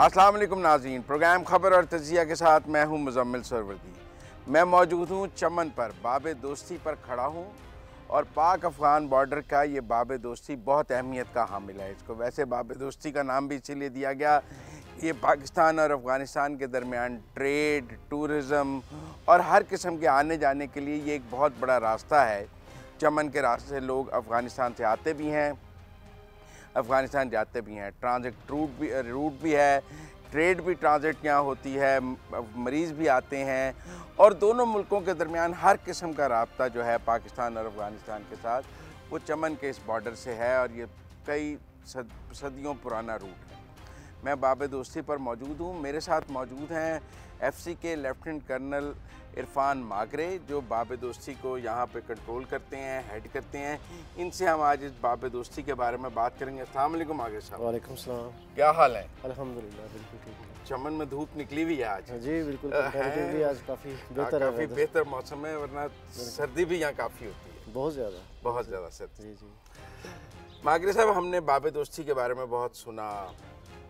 अस्सलाम वालेकुम नाज़रीन, प्रोग्राम ख़बर और तज़िया के साथ मैं हूं मुज़म्मिल सरवर्दी। मैं मौजूद हूं चमन पर, बाबे दोस्ती पर खड़ा हूं और पाक अफ़गान बॉर्डर का ये बाबे दोस्ती बहुत अहमियत का हामिल है। इसको वैसे बाबे दोस्ती का नाम भी इसीलिए दिया गया, ये पाकिस्तान और अफ़गानिस्तान के दरमियान ट्रेड, टूरिज़म और हर किस्म के आने जाने के लिए ये एक बहुत बड़ा रास्ता है। चमन के रास्ते से लोग अफ़गानिस्तान से आते भी हैं, अफ़गानिस्तान जाते भी हैं। ट्रांजिट रूट भी है, ट्रेड भी ट्रांजिट यहाँ होती है, मरीज़ भी आते हैं और दोनों मुल्कों के दरमियान हर किस्म का राब्ता जो है पाकिस्तान और अफ़गानिस्तान के साथ, वो चमन के इस बॉर्डर से है और ये कई सदियों पुराना रूट है। मैं बाबे दोस्ती पर मौजूद हूँ। मेरे साथ मौजूद हैं एफसी के लेफ्टिनेंट कर्नल इरफान मागरे, जो बाबे दोस्ती को यहाँ पे कंट्रोल करते हैं, हेड करते हैं। इनसे हम आज इस बाबे दोस्ती के बारे में बात करेंगे। अस्सलाम वालेकुम मागरे साहब। वालेकुम सलाम। क्या हाल है? अल्हम्दुलिल्लाह बिल्कुल ठीक है। चमन में धूप निकली हुई है आज? जी बिल्कुल, भी आज काफ़ी बेहतर है, काफ़ी बेहतर मौसम है, वरना सर्दी भी यहाँ काफ़ी होती है, बहुत ज़्यादा सर्दी। जी जी मागरे साहब, हमने बाबे दोस्ती के बारे में बहुत सुना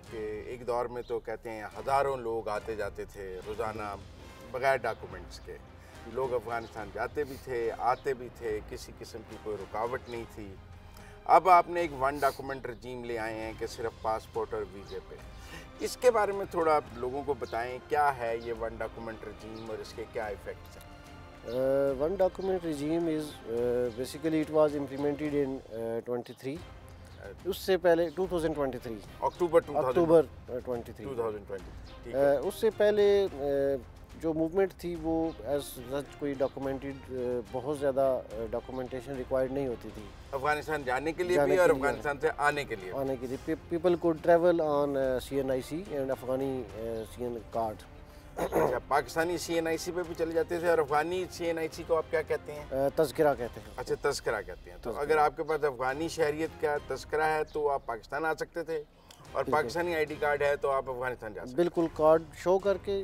कि एक दौर में तो कहते हैं हज़ारों लोग आते जाते थे रोज़ाना बग़ैर डॉक्यूमेंट्स के। लोग अफ़गानिस्तान जाते भी थे, आते भी थे, किसी किस्म की कोई रुकावट नहीं थी। अब आपने एक वन डॉक्यूमेंट रजीम ले आए हैं कि सिर्फ पासपोर्ट और वीज़े पे। इसके बारे में थोड़ा आप लोगों को बताएं, क्या है ये वन डॉक्यूमेंट रजीम और इसके क्या इफ़ेक्ट्स हैं? One document regime is basically it was implemented in 23। उससे पहले 2023 अक्टूबर 2023 उससे पहले जो मूवमेंट थी वो एज सच कोई डॉक्यूमेंटेड बहुत ज़्यादा डॉक्यूमेंटेशन रिक्वायर्ड नहीं होती थी अफ़गानिस्तान जाने के लिए भी और अफ़गानिस्तान से आने के लिए people could travel on CNIC and Afghani CN card. अच्छा, पाकिस्तानी CNIC पे भी चले जाते थे और अफ़गानी CNIC को आप क्या कहते हैं? तज़किरा कहते हैं। अच्छा, तज़किरा कहते हैं। तो अगर आपके पास अफ़गानी शहरियत का तज़किरा है तो आप पाकिस्तान आ सकते थे, और पाकिस्तानी ID कार्ड है तो आप अफ़गानिस्तान जा सकते। बिल्कुल, कार्ड शो करके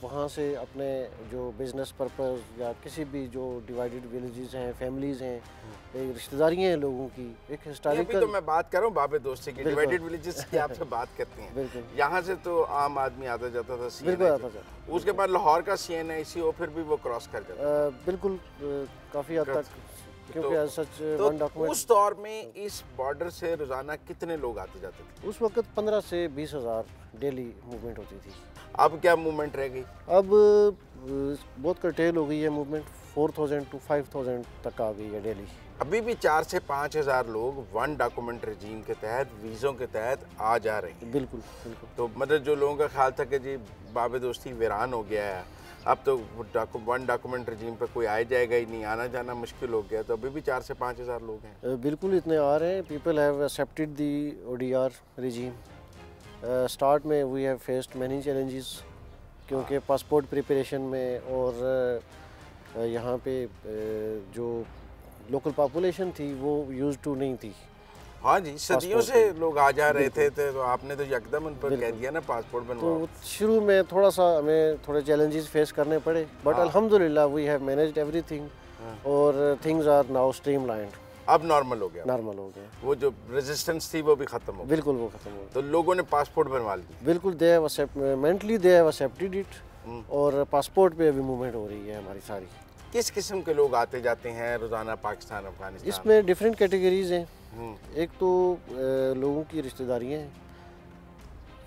वहाँ से अपने जो बिज़नेस पर्पस या किसी भी जो डिवाइडेड विलेजेस हैं, फैमिलीज़ हैं, रिश्तेदारियाँ हैं लोगों की, एक हिस्टोरिकल। तो मैं बात कर रहा हूँ बाबे दोस्ती की, डिवाइडेड विलेजेस की आपसे बात करते हैं। बिल्कुल, यहाँ से तो आम आदमी आता जाता था बिल्कुल आता जाता। उसके बाद लाहौर का CNIC हो, फिर भी वो क्रॉस कर जाता। बिल्कुल, काफ़ी हद तक, क्योंकि सच वन डॉक्यूमेंट। उस दौर में इस बॉर्डर से रोज़ाना कितने लोग आते जाते थे? उस वक्त 15 से 20 हज़ार डेली मूवमेंट होती थी। अब क्या मूवमेंट रह गई? अब बहुत कर्टेल हो गई है मूवमेंट, 4000 to 5000 तक आ गई है डेली। अभी भी 4 से 5 हज़ार लोग वन डॉक्यूमेंट रजीम के तहत, वीज़ों के तहत आ जा रहे हैं। बिल्कुल बिल्कुल। तो मतलब जो लोगों का ख्याल था कि जी बाबे दोस्ती वीरान हो गया है, अब तो वन डॉक्यूमेंट रजीम पे कोई आ जाएगा ही नहीं, आना जाना मुश्किल हो गया, तो अभी भी 4 से 5 हज़ार लोग हैं। बिल्कुल इतने आ रहे हैं। People have accepted the ODR regime. Start में we have faced many challenges, क्योंकि पासपोर्ट प्रिपरेशन में और यहाँ पे जो लोकल पॉपुलेशन थी वो यूज टू नहीं थी। हाँ जी, सदियों से लोग आ जा रहे थे, तो आपने तो यकदम उन पर कह दिया ना पासपोर्ट बनवाओ। तो शुरू में थोड़ा सा हमें थोड़े चैलेंजेस फेस करने पड़े, बट अल्हम्दुलिल्लाह वी हैव मैनेज्ड एवरीथिंग और थिंग्स आर नाउ स्ट्रीमलाइंड। अब नॉर्मल हो गया। वो जो रेजिस्टेंस थी वो भी खत्म हो गई। बिल्कुल, वो खत्म हो गई। तो लोगों ने पासपोर्ट बनवा लिया। बिल्कुल, they have mentally they have accepted it, और पासपोर्ट पे अभी मूवमेंट हो रही है हमारी सारी। किस किस्म के लोग आते जाते हैं रोजाना पाकिस्तान अफगानिस्तान? इसमें डिफरेंट कैटेगरीज हैं। एक तो लोगों की रिश्तेदारियाँ हैं,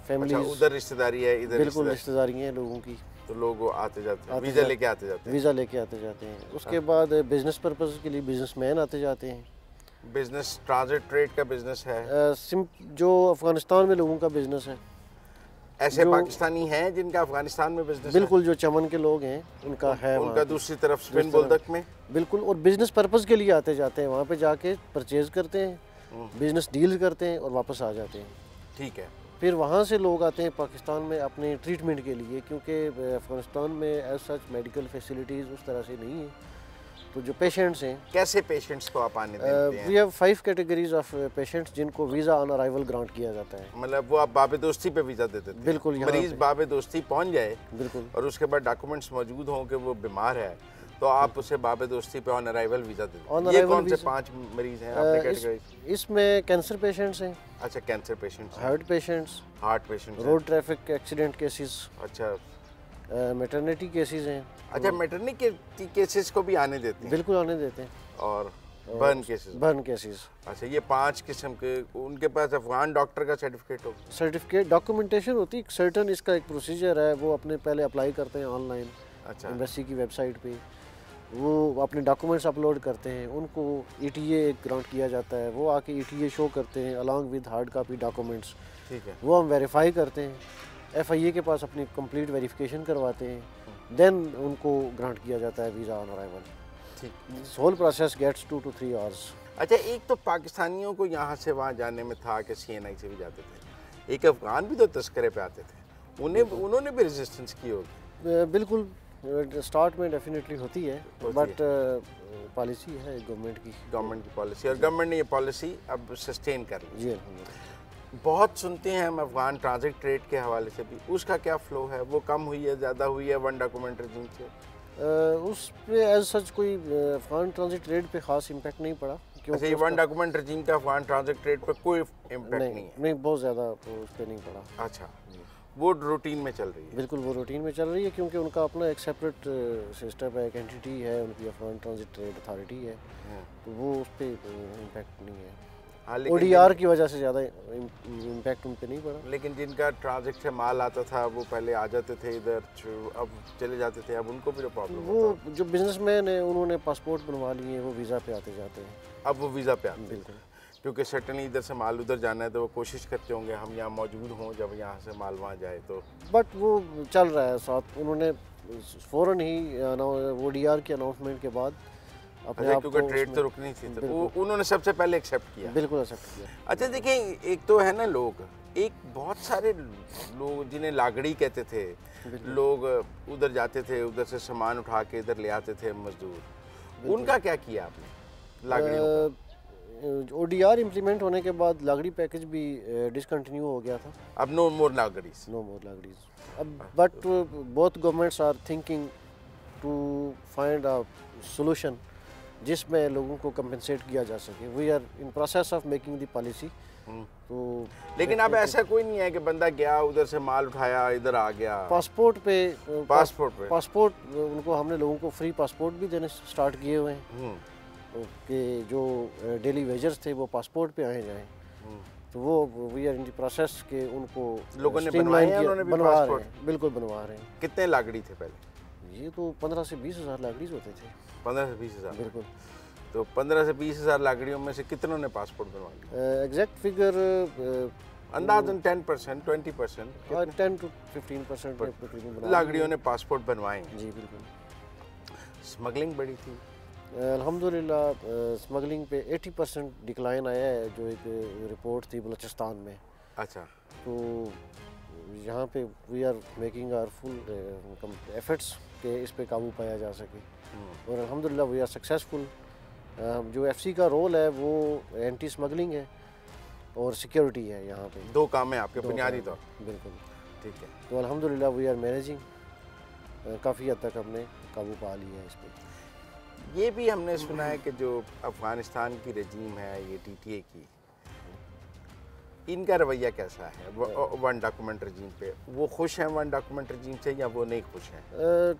फैमिली। अच्छा, उधर रिश्तेदारी है, इधर बिल्कुल रिश्तेदारियाँ हैं लोगों की, तो लोग आते जाते हैं, वीज़ा लेके आते जाते हैं। वीज़ा लेके आते जाते हैं। उसके बाद बिजनेस पर्पस के लिए बिजनेसमैन आते जाते हैं। बिजनेस ट्रांजिट ट्रेड का बिजनेस है, जो अफगानिस्तान में लोगों का बिजनेस है। ऐसे पाकिस्तानी हैं जिनका अफगानिस्तान में बिजनेस? बिल्कुल, जो चमन के लोग हैं उनका है, उनका दूसरी तरफ स्पिन बोल्दक में। बिल्कुल, और बिजनेस पर्पस के लिए आते जाते हैं, वहाँ पे जाके परचेज करते हैं, बिजनेस डील करते हैं और वापस आ जाते हैं। ठीक है। फिर वहाँ से लोग आते हैं पाकिस्तान में अपने ट्रीटमेंट के लिए, क्योंकि अफगानिस्तान में एज सच मेडिकल फैसिलिटीज़ उस तरह से नहीं है। तो जो पेशेंट्स हैं, कैसे पेशेंट्स को आप आने देते हैं? We have 5 categories of patients जिनको वीज़ा ऑन अराइवल ग्रांट किया जाता है। मतलब वो आप बाबे दोस्ती पे वीज़ा दे देते हैं? बिल्कुल, मरीज बाबे दोस्ती पहुंच जाए, बिल्कुल, और उसके बाद डॉक्यूमेंट्स मौजूद हों कि वो बीमार है, तो आप उसे बाबे दोस्ती पे ऑन अराइवल वीज़ा देते हैं। ऑन ये अराइवल कौन से वीज़ा। 5 मरीज़ हैं आपने कैटेगराइज? इसमें कैंसर पेशेंट्स हैं, अच्छा, cancer patients, heart patients, heart patients, road traffic accident cases, अच्छा मैटरनिटी केसेस हैं। अच्छा, मैटरनिटी केसेस को भी आने देते हैं बिल्कुल आने देते हैं। और बर्न केसेस। Burn cases. अच्छा, ये 5 किस्म के, उनके पास अफगान डॉक्टर का सर्टिफिकेट हो? सर्टिफिकेट डॉक्यूमेंटेशन होती है सर्टन, इसका एक प्रोसीजर है, वो अपने पहले अप्लाई करते हैं ऑनलाइन अच्छा, एम्बेसी की वेबसाइट पे, वो अपने डॉक्यूमेंट्स अपलोड करते हैं, उनको ईटीए ग्रांट किया जाता है, वो आके ईटीए शो करते हैं along with hard copy documents, ठीक है। वो हम वेरीफाई करते हैं, एफआईए के पास अपनी कंप्लीट वेरिफिकेशन करवाते हैं, देन उनको ग्रांट किया जाता है वीज़ा ऑन अराइवल। ठीक। This whole process gets 2 to 3 hours. अच्छा, एक तो पाकिस्तानियों को यहाँ से वहाँ जाने में था कि सीएनआई से भी जाते थे, एक अफगान भी तो तस्करे पे आते थे, उन्होंने भी रेजिस्टेंस की होगी? बिल्कुल, स्टार्ट में डेफिनेटली होती है, बट पॉलिसी है गवर्नमेंट की पॉलिसी, और गवर्नमेंट ने ये पॉलिसी अब सस्टेन कर ली। जी। बहुत सुनते हैं हम अफगान ट्रांजिट ट्रेड के हवाले से भी, उसका क्या फ्लो है? वो कम हुई है, ज़्यादा हुई है वन डॉक्यूमेंट रजीम से? उस पे एज सच कोई अफगान ट्रांजिट ट्रेड पे खास इम्पैक्ट नहीं पड़ा, अच्छा, ये वन डॉक्यूमेंट रजीम का अफगान ट्रांजिट ट्रेड पे कोई इम्पैक्ट नहीं है? नहीं, बहुत ज़्यादा उस पर नहीं पड़ा। अच्छा, वो रूटीन में चल रही है? बिल्कुल, वो रूटीन में चल रही है, क्योंकि उनका अपना एक सेपरेट सिस्टम है, एक एंटिटी है, उनकी अफगान ट्रांजिट ट्रेड अथॉरिटी है, तो वो उस पर इम्पैक्ट नहीं है। हाँ, ओडीआर की वजह से ज़्यादा इम्पैक्ट उन पे नहीं पड़ा। लेकिन जिनका ट्रांजिट से माल आता था वो पहले आ जाते थे इधर, अब चले जाते थे, अब उनको भी तो प्रॉब्लम वो जो बिजनेसमैन है उन्होंने पासपोर्ट बनवा लिए हैं, वो वीज़ा पे आते जाते हैं। अब वो वीज़ा पे आते हैं? बिल्कुल, क्योंकि सर्टनली इधर से माल उधर जाना है तो वो कोशिश करते होंगे हम यहाँ मौजूद हों जब यहाँ से माल वहाँ जाए तो। बट वो चल रहा है साथ, उन्होंने फ़ौरन ही ओडीआर की अनाउंसमेंट के बाद अपने आप क्योंकि को ट्रेड तो रुकनी थी तो उन्होंने सबसे पहले एक्सेप्ट किया। बिल्कुल एक्सेप्ट किया। अच्छा, देखिए, एक तो है ना लोग, एक बहुत सारे लोग जिन्हें लागड़ी कहते थे, लोग उधर जाते थे, उधर से सामान उठा के इधर ले आते थे मजदूर, उनका क्या किया आपने लागड़ियों? ओडीआर इम्प्लीमेंट होने के बाद लागड़ी पैकेज भी डिसकंटिन्यू हो गया था। अब नो मोर लागड़ीज? नो मोर लागड़ीज। अब but both governments are thinking to find a solution जिसमें लोगों को कंपनसेट किया जा सके। We are in process of making the policy. तो लेकिन अब ऐसा कोई नहीं है कि बंदा गया उधर से माल उठाया इधर आ गया? पासपोर्ट उनको हमने लोगों को फ्री पासपोर्ट भी देने स्टार्ट किए हुए हैं कि जो डेली वेजर्स थे वो पासपोर्ट पे आए जाएं। तो वो we are in the process के उनको लोगों ने बनवा रहे हैं। बिल्कुल बनवा रहे हैं। कितने लागड़ी थे पहले? ये तो 15 से 20 हज़ार लागड़ीज होते थे। 15 से 20 हज़ार? बिल्कुल। तो 15 से 20 हज़ार लागड़ियों में से कितनों ने पासपोर्ट बनवा लिया? एग्जैक्ट फिगर अंदाजन 10%, 20%? 10 to 15% लागड़ियों ने पासपोर्ट बनवाए? जी बिल्कुल। स्मगलिंग बड़ी थी? अल्हम्दुलिल्लाह स्मगलिंग पे 80% डिक्लाइन आया है, जो एक रिपोर्ट थी बलूचिस्तान में। अच्छा। तो यहाँ पे we are making our full efforts कि इस पे काबू पाया जा सके, और अल्हम्दुलिल्लाह वी आर सक्सेसफुल। जो एफसी का रोल है वो एंटी स्मगलिंग है और सिक्योरिटी है यहाँ पे। दो काम है आपके बुनियादी तौर? बिल्कुल, ठीक है। तो अल्हम्दुलिल्लाह वी आर मैनेजिंग, काफ़ी हद तक हमने काबू पा लिया है इस पर। ये भी हमने सुना है कि जो अफ़गानिस्तान की रजीम है, ये टीटीए की, इनका रवैया कैसा है वन डॉक्यूमेंट रजीम पे? वो खुश हैं वन डॉक्यूमेंट रजीम से या वो नहीं खुश हैं?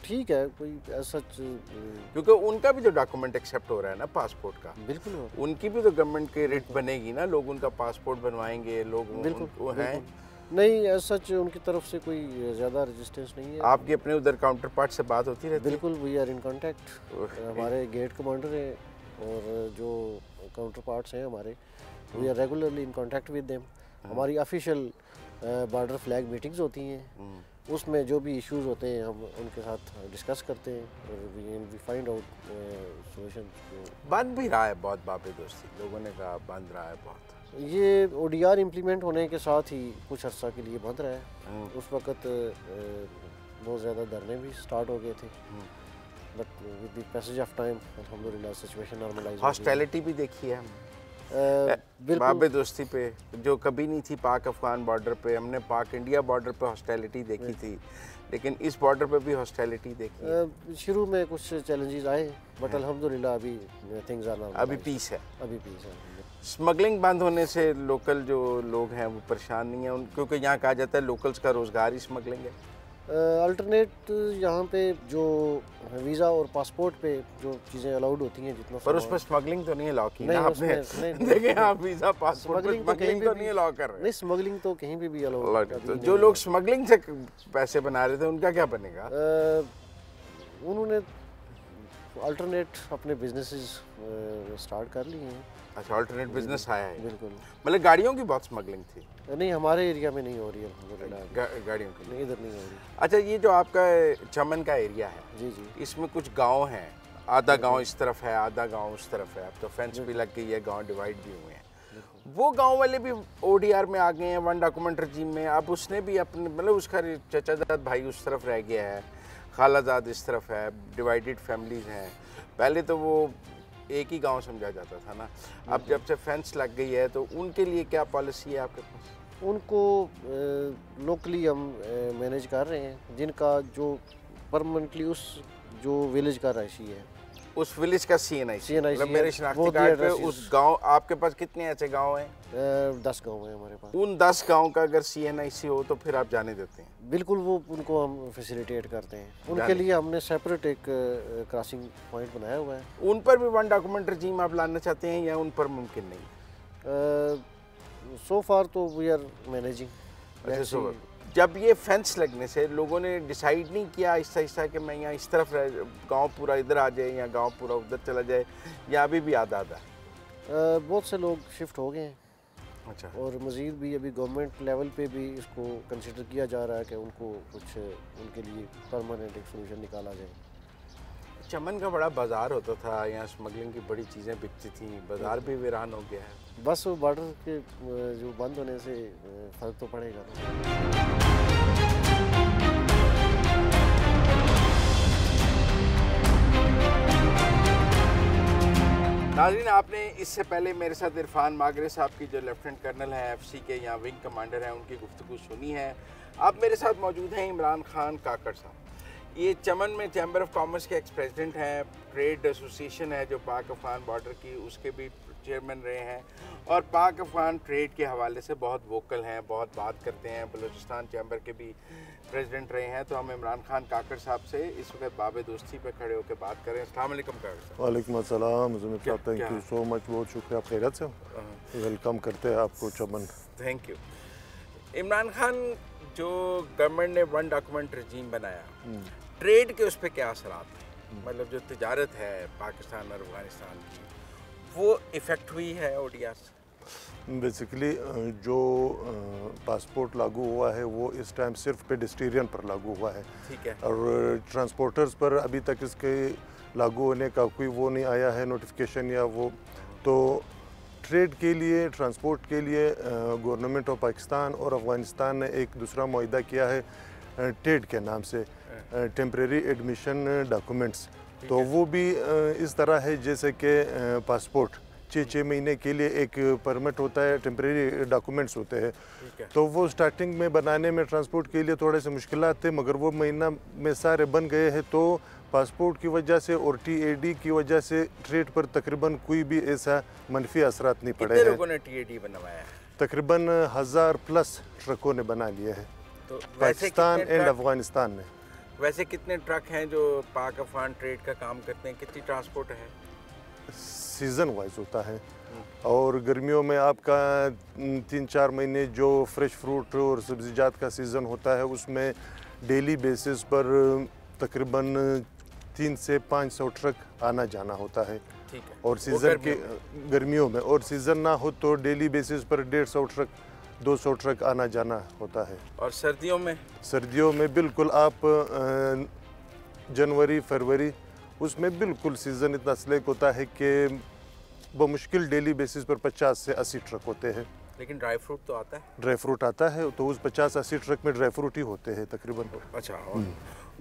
ठीक है, कोई ऐसा क्योंकि उनका भी जो डॉक्यूमेंट एक्सेप्ट हो रहा है ना पासपोर्ट का, बिल्कुल उनकी भी तो गवर्नमेंट की रेट बनेगी ना, लोग उनका पासपोर्ट बनवाएंगे, लोग बिल्कुल हैं नहीं, ऐसा उनकी तरफ से कोई ज़्यादा रेजिस्टेंस नहीं है। आपके अपने उधर काउंटर पार्ट से बात होती रहती है? बिल्कुल, वी आर इन कांटेक्ट। हमारे गेट कमांडर हैं और जो काउंटर पार्ट्स हैं हमारे, we are regularly in contact with them. हमारी ऑफिशियल बॉर्डर फ्लैग मीटिंग्स होती हैं, उसमें जो भी इश्यूज होते हैं हम उनके साथ डिस्कस करते हैं और वी फाइंड आउट सॉल्यूशन। बंद भी रहा है बहुत बाबे दोस्ती, लोगों ने कहा बंद रहा है बहुत। ये ओडीआर इम्प्लीमेंट होने के साथ ही कुछ अर्सा के लिए बंद रहा है। उस वक़्त बहुत ज़्यादा धरने भी स्टार्ट हो गए थे, but with the passage of time अल्हम्दुलिल्लाह सिचुएशन नॉर्मलाइज। हॉस्टैलिटी भी देखी है बाबे दोस्ती पे, जो कभी नहीं थी पाक अफगान बॉर्डर पे। हमने पाक इंडिया बॉर्डर पे हॉस्टैलिटी देखी थी, लेकिन इस बॉर्डर पे भी हॉस्टिलिटी देखी है? शुरू में कुछ चैलेंजेस आए, बट अल्हम्दुलिल्लाह अभी थिंग्स आर नाउ, अभी पीस है। अभी पीस है। स्मगलिंग बंद होने से लोकल जो लोग हैं वो परेशान नहीं है, क्योंकि यहाँ कहा जाता है लोकल्स का रोज़गार ही स्मगलिंग है। अल्टरनेट यहाँ पे जो वीज़ा और पासपोर्ट पे जो चीज़ें अलाउड होती हैं जितना, पर उस पर स्मगलिंग तो नहीं अलाउ की नहीं, ना आपने? देखें आप वीज़ा पासपोर्ट पर स्मगलिंग तो नहीं अलाउ कर रहे। नहीं, स्मगलिंग तो कहीं पे भी अलाउ। तो जो लोग स्मगलिंग से पैसे बना रहे थे उनका क्या बनेगा? उन्होंने अल्टरनेट अपने बिजनेसेस स्टार्ट कर लिए हैं। अच्छा, अल्टरनेट बिजनेस आया है। बिल्कुल। मतलब गाड़ियों की बहुत स्मगलिंग थी? नहीं, हमारे एरिया में नहीं हो रही है गाड़ियों की नहीं, इधर नहीं हो रही। अच्छा, ये जो आपका चमन का एरिया है, जी जी, इसमें कुछ गांव हैं, आधा गांव इस तरफ है, आधा गांव उस तरफ है। अब तो फेंस भी लग गई है, गांव डिवाइड भी हुए हैं। वो गांव वाले भी ओडीआर में आ गए हैं, वन डॉक्यूमेंट रजीम में। अब उसने भी अपने, मतलब उसका चचाजाद भाई उस तरफ रह गया है, खालाजाद इस तरफ है, डिवाइडेड फैमिलीज हैं। पहले तो वो एक ही गांव समझा जाता था ना, अब जब से फेंस लग गई है तो उनके लिए क्या पॉलिसी है आपके पास? उनको लोकली हम मैनेज कर रहे हैं, जिनका जो परमानेंटली उस जो विलेज का रहायशी है, उस विलेज का CNIC, मतलब मेरे शनाख्ती वो कार्ड पे उस गांव। आपके पास कितने ऐसे गांव हैं? 10 गाँव हैं हमारे पास। उन 10 गांव का अगर CNIC हो तो फिर आप जाने देते हैं? बिल्कुल, वो उनको हम फैसिलिटेट करते हैं। उनके लिए हमने सेपरेट एक क्रॉसिंग पॉइंट बनाया हुआ है। उन पर भी वन डॉक्यूमेंट रजीम आप लाना चाहते हैं या उन पर मुमकिन नहीं? सो फार तो वी आर मैनेजिंग। अच्छा, जब ये फेंस लगने से लोगों ने डिसाइड नहीं किया आहिस्ता आहिस्ता कि मैं यहाँ इस तरफ गांव पूरा इधर आ जाए या गांव पूरा उधर चला जाए, या अभी भी आधा आधा? बहुत से लोग शिफ्ट हो गए हैं। अच्छा। और मज़ीद भी अभी गवर्नमेंट लेवल पे भी इसको कंसिडर किया जा रहा है कि उनको कुछ उनके लिए परमानेंट एक सोल्यूशन निकाला जाए। चमन का बड़ा बाज़ार होता था, यहाँ स्मगलिंग की बड़ी चीज़ें बिकती थी, बाज़ार भी वीरान हो गया है। बस बॉर्डर के जो बंद होने से फ़र्क तो पड़ेगा ना। नाज़रीन, आपने इससे पहले मेरे साथ इरफान मागरे साहब की, जो लेफ्टिनेंट कर्नल हैं FC के, यहाँ विंग कमांडर हैं, उनकी गुफ्तगू सुनी है। आप मेरे साथ मौजूद हैं इमरान खान काकड़ साहब। ये चमन में चैम्बर ऑफ कॉमर्स के एक्स प्रेसिडेंट हैं, ट्रेड एसोसिएशन है जो पाक अफगान बॉर्डर की, उसके भी चेयरमैन रहे हैं, और पाक अफगान ट्रेड के हवाले से बहुत वोकल हैं, बहुत बात करते हैं। बलूचिस्तान चैम्बर के भी प्रेसिडेंट रहे हैं। तो हम इमरान खान काकड़ साहब से इस वक्त बाबे दोस्ती पे खड़े होकर बात करें। अस्सलाम वालेकुम काकड़ साहब। वालेकुम अस्सलाम मुज़म्मिल साहब, थैंक यू सो मच, बहुत शुक्रिया, आप खैरियत से वेलकम करते हैं आपको चमन। Thank you. इमरान खान, जो गवर्नमेंट ने वन डॉक्यूमेंट रजीम बनाया, ट्रेड के उस पर क्या असरात हैं? मतलब जो तिजारत है पाकिस्तान और अफगानिस्तान की, वो इफ़ेक्ट हुई है ODR से? बेसिकली जो पासपोर्ट लागू हुआ है वो इस टाइम सिर्फ पेडेस्ट्रियन पर लागू हुआ है। ठीक है। और ट्रांसपोर्टर्स पर अभी तक इसके लागू होने का कोई वो नहीं आया है नोटिफिकेशन या वो। तो ट्रेड के लिए, ट्रांसपोर्ट के लिए गवर्नमेंट ऑफ पाकिस्तान और अफ़गानिस्तान ने एक दूसरा मुआहदा किया है ट्रेड के नाम से, टेम्परेरी एडमिशन डॉक्यूमेंट्स। तो वो भी इस तरह है जैसे कि पासपोर्ट 6 महीने के लिए एक परमिट होता है, टेम्परेरी डॉक्यूमेंट्स होते हैं। तो वो स्टार्टिंग में बनाने में ट्रांसपोर्ट के लिए थोड़े से मुश्किलात थे, मगर वो महीना में सारे बन गए हैं। तो पासपोर्ट की वजह से और TAD की वजह से ट्रेड पर तकरीबन कोई भी ऐसा मनफी असरात नहीं पड़े हैं। कितने लोगों ने TAD बनवाया है? तकरीबन 1000+ ट्रकों ने बना लिए हैं, तो पाकिस्तान एंड अफगानिस्तान ने। वैसे कितने ट्रक हैं जो पाक अफगान ट्रेड का काम करते हैं? कितनी ट्रांसपोर्ट है? सीज़न वाइज होता है, और गर्मियों में आपका 3-4 महीने जो फ्रेश फ्रूट और सब्ज़ीजात का सीज़न होता है उसमें डेली बेसिस पर तकरीबन 300 से 500 ट्रक आना जाना होता है। ठीक है। और सीज़न के गर्मियों में, और सीज़न ना हो तो डेली बेसिस पर 150 ट्रक 200 ट्रक आना जाना होता है। और सर्दियों में? सर्दियों में बिल्कुल आप जनवरी फरवरी उसमें बिल्कुल सीज़न इतना स्लेक होता है कि बमुश्किल डेली बेसिस पर 50 से 80 ट्रक होते हैं। लेकिन ड्राई फ्रूट तो आता है? ड्राई फ्रूट आता है, तो उस 50-80 ट्रक में ड्राई फ्रूट ही होते हैं तकरीबन। अच्छा।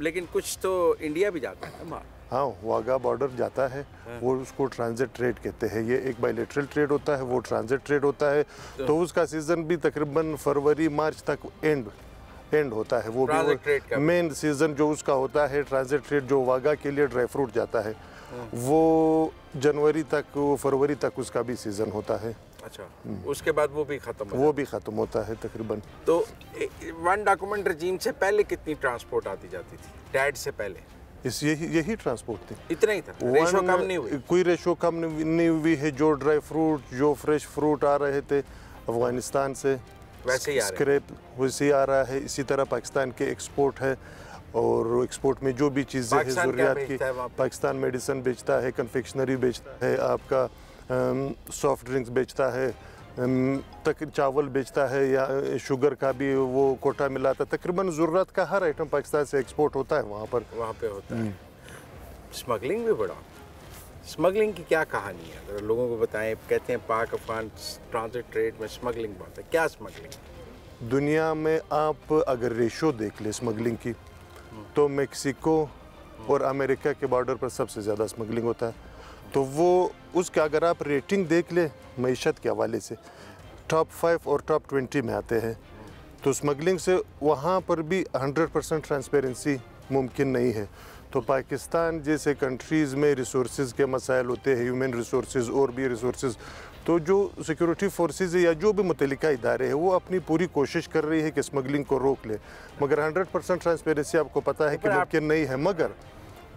लेकिन कुछ तो इंडिया भी जाता है ना? हाँ, वाघा बॉर्डर जाता है। वो उसको ट्रांजिट ट्रेड कहते हैं। ये एक बायलैटरल ट्रेड होता है, वो ट्रांजिट ट्रेड होता है। तो उसका सीज़न भी तकरीबन फरवरी मार्च तक एंड एंड होता है, वो भी मेन सीज़न जो उसका होता है ट्रांजिट ट्रेड, जो वागा के लिए ड्राई फ्रूट जाता है वो जनवरी तक, फरवरी तक उसका भी सीज़न होता है। अच्छा, उसके बाद वो भी ख़त्म होता है तकरीबन। तो वन डॉक्यूमेंट रजीम से पहले कितनी ट्रांसपोर्ट आती जाती थी? डैड से पहले यही ट्रांसपोर्ट थी, इतना ही था, रेशो कम नहीं हुई? कोई रेशो कम नहीं हुई है। जो ड्राई फ्रूट, जो फ्रेश फ्रूट आ रहे थे अफगानिस्तान से वैसे ही स्क्रैप वैसे ही आ रहा है। इसी तरह पाकिस्तान के एक्सपोर्ट है, और एक्सपोर्ट में जो भी चीज़ें हैं ज़रूरियात की, पाकिस्तान मेडिसिन बेचता है, कन्फेक्शनरी बेचता है, आपका सॉफ्ट ड्रिंक्स बेचता है, तक चावल बेचता है, या शुगर का भी वो कोटा मिलाता है। तकरीबन ज़रूरत का हर आइटम पाकिस्तान से एक्सपोर्ट होता है वहाँ पे होता है। स्मगलिंग भी बड़ा, स्मगलिंग की क्या कहानी है अगर लोगों को बताएं? कहते हैं पाक अफगान ट्रांजिट ट्रेड में स्मगलिंग बहुत है, क्या स्मगलिंग? दुनिया में आप अगर रेशो देख ले स्मगलिंग की, तो मेक्सिको और अमेरिका के बॉर्डर पर सबसे ज़्यादा स्मगलिंग होता है। तो वो उसका अगर आप रेटिंग देख ले मईशत के हवाले से, टॉप 5 और टॉप 20 में आते हैं। तो स्मगलिंग से वहाँ पर भी 100% ट्रांसपेरेंसी मुमकिन नहीं है। तो पाकिस्तान जैसे कंट्रीज़ में रिसोर्सेज के मसाइल होते हैं, ह्यूमन रिसोर्सेज और भी रिसोर्सेज, तो जो सिक्योरिटी फोर्सेज या जो भी मुतल्लिका इदारे हैं वो अपनी पूरी कोशिश कर रही है कि स्मगलिंग को रोक ले, मगर 100% ट्रांसपेरेंसी आपको पता है कि मुमकिन नहीं है। मगर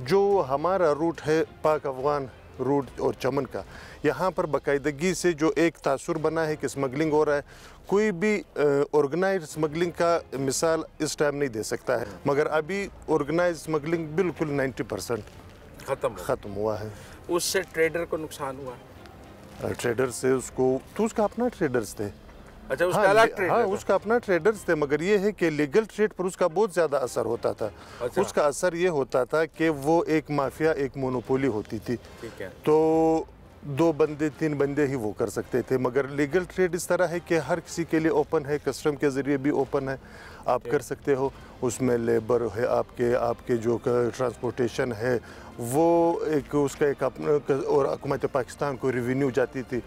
जो हमारा रूट है पाक अफगान रूट और चमन का, यहाँ पर बाकायदगी से जो एक तासुर बना है कि स्मगलिंग हो रहा है, कोई भी ऑर्गेनाइज स्मगलिंग का मिसाल इस टाइम नहीं दे सकता है, मगर अभी ऑर्गेनाइज स्मगलिंग बिल्कुल 90% ख़त्म हुआ है। उससे ट्रेडर को नुकसान हुआ? ट्रेडर से उसका अपना ट्रेडर्स थे। अच्छा, उसका अलग ट्रेडर? हाँ, उसका अपना ट्रेडर्स थे, मगर ये है कि लीगल ट्रेड पर उसका बहुत ज़्यादा असर होता था। अच्छा। उसका असर ये होता था कि वो एक माफिया, एक मोनोपोली होती थी। ठीक है। तो 2 बंदे 3 बंदे ही वो कर सकते थे, मगर लीगल ट्रेड इस तरह है कि हर किसी के लिए ओपन है, कस्टम के ज़रिए भी ओपन है, आप कर सकते हो। उसमें लेबर है, आपके जो ट्रांसपोर्टेशन है वो एक उसका एक अपना, और हुकूमत पाकिस्तान को रेवेन्यू जाती थी।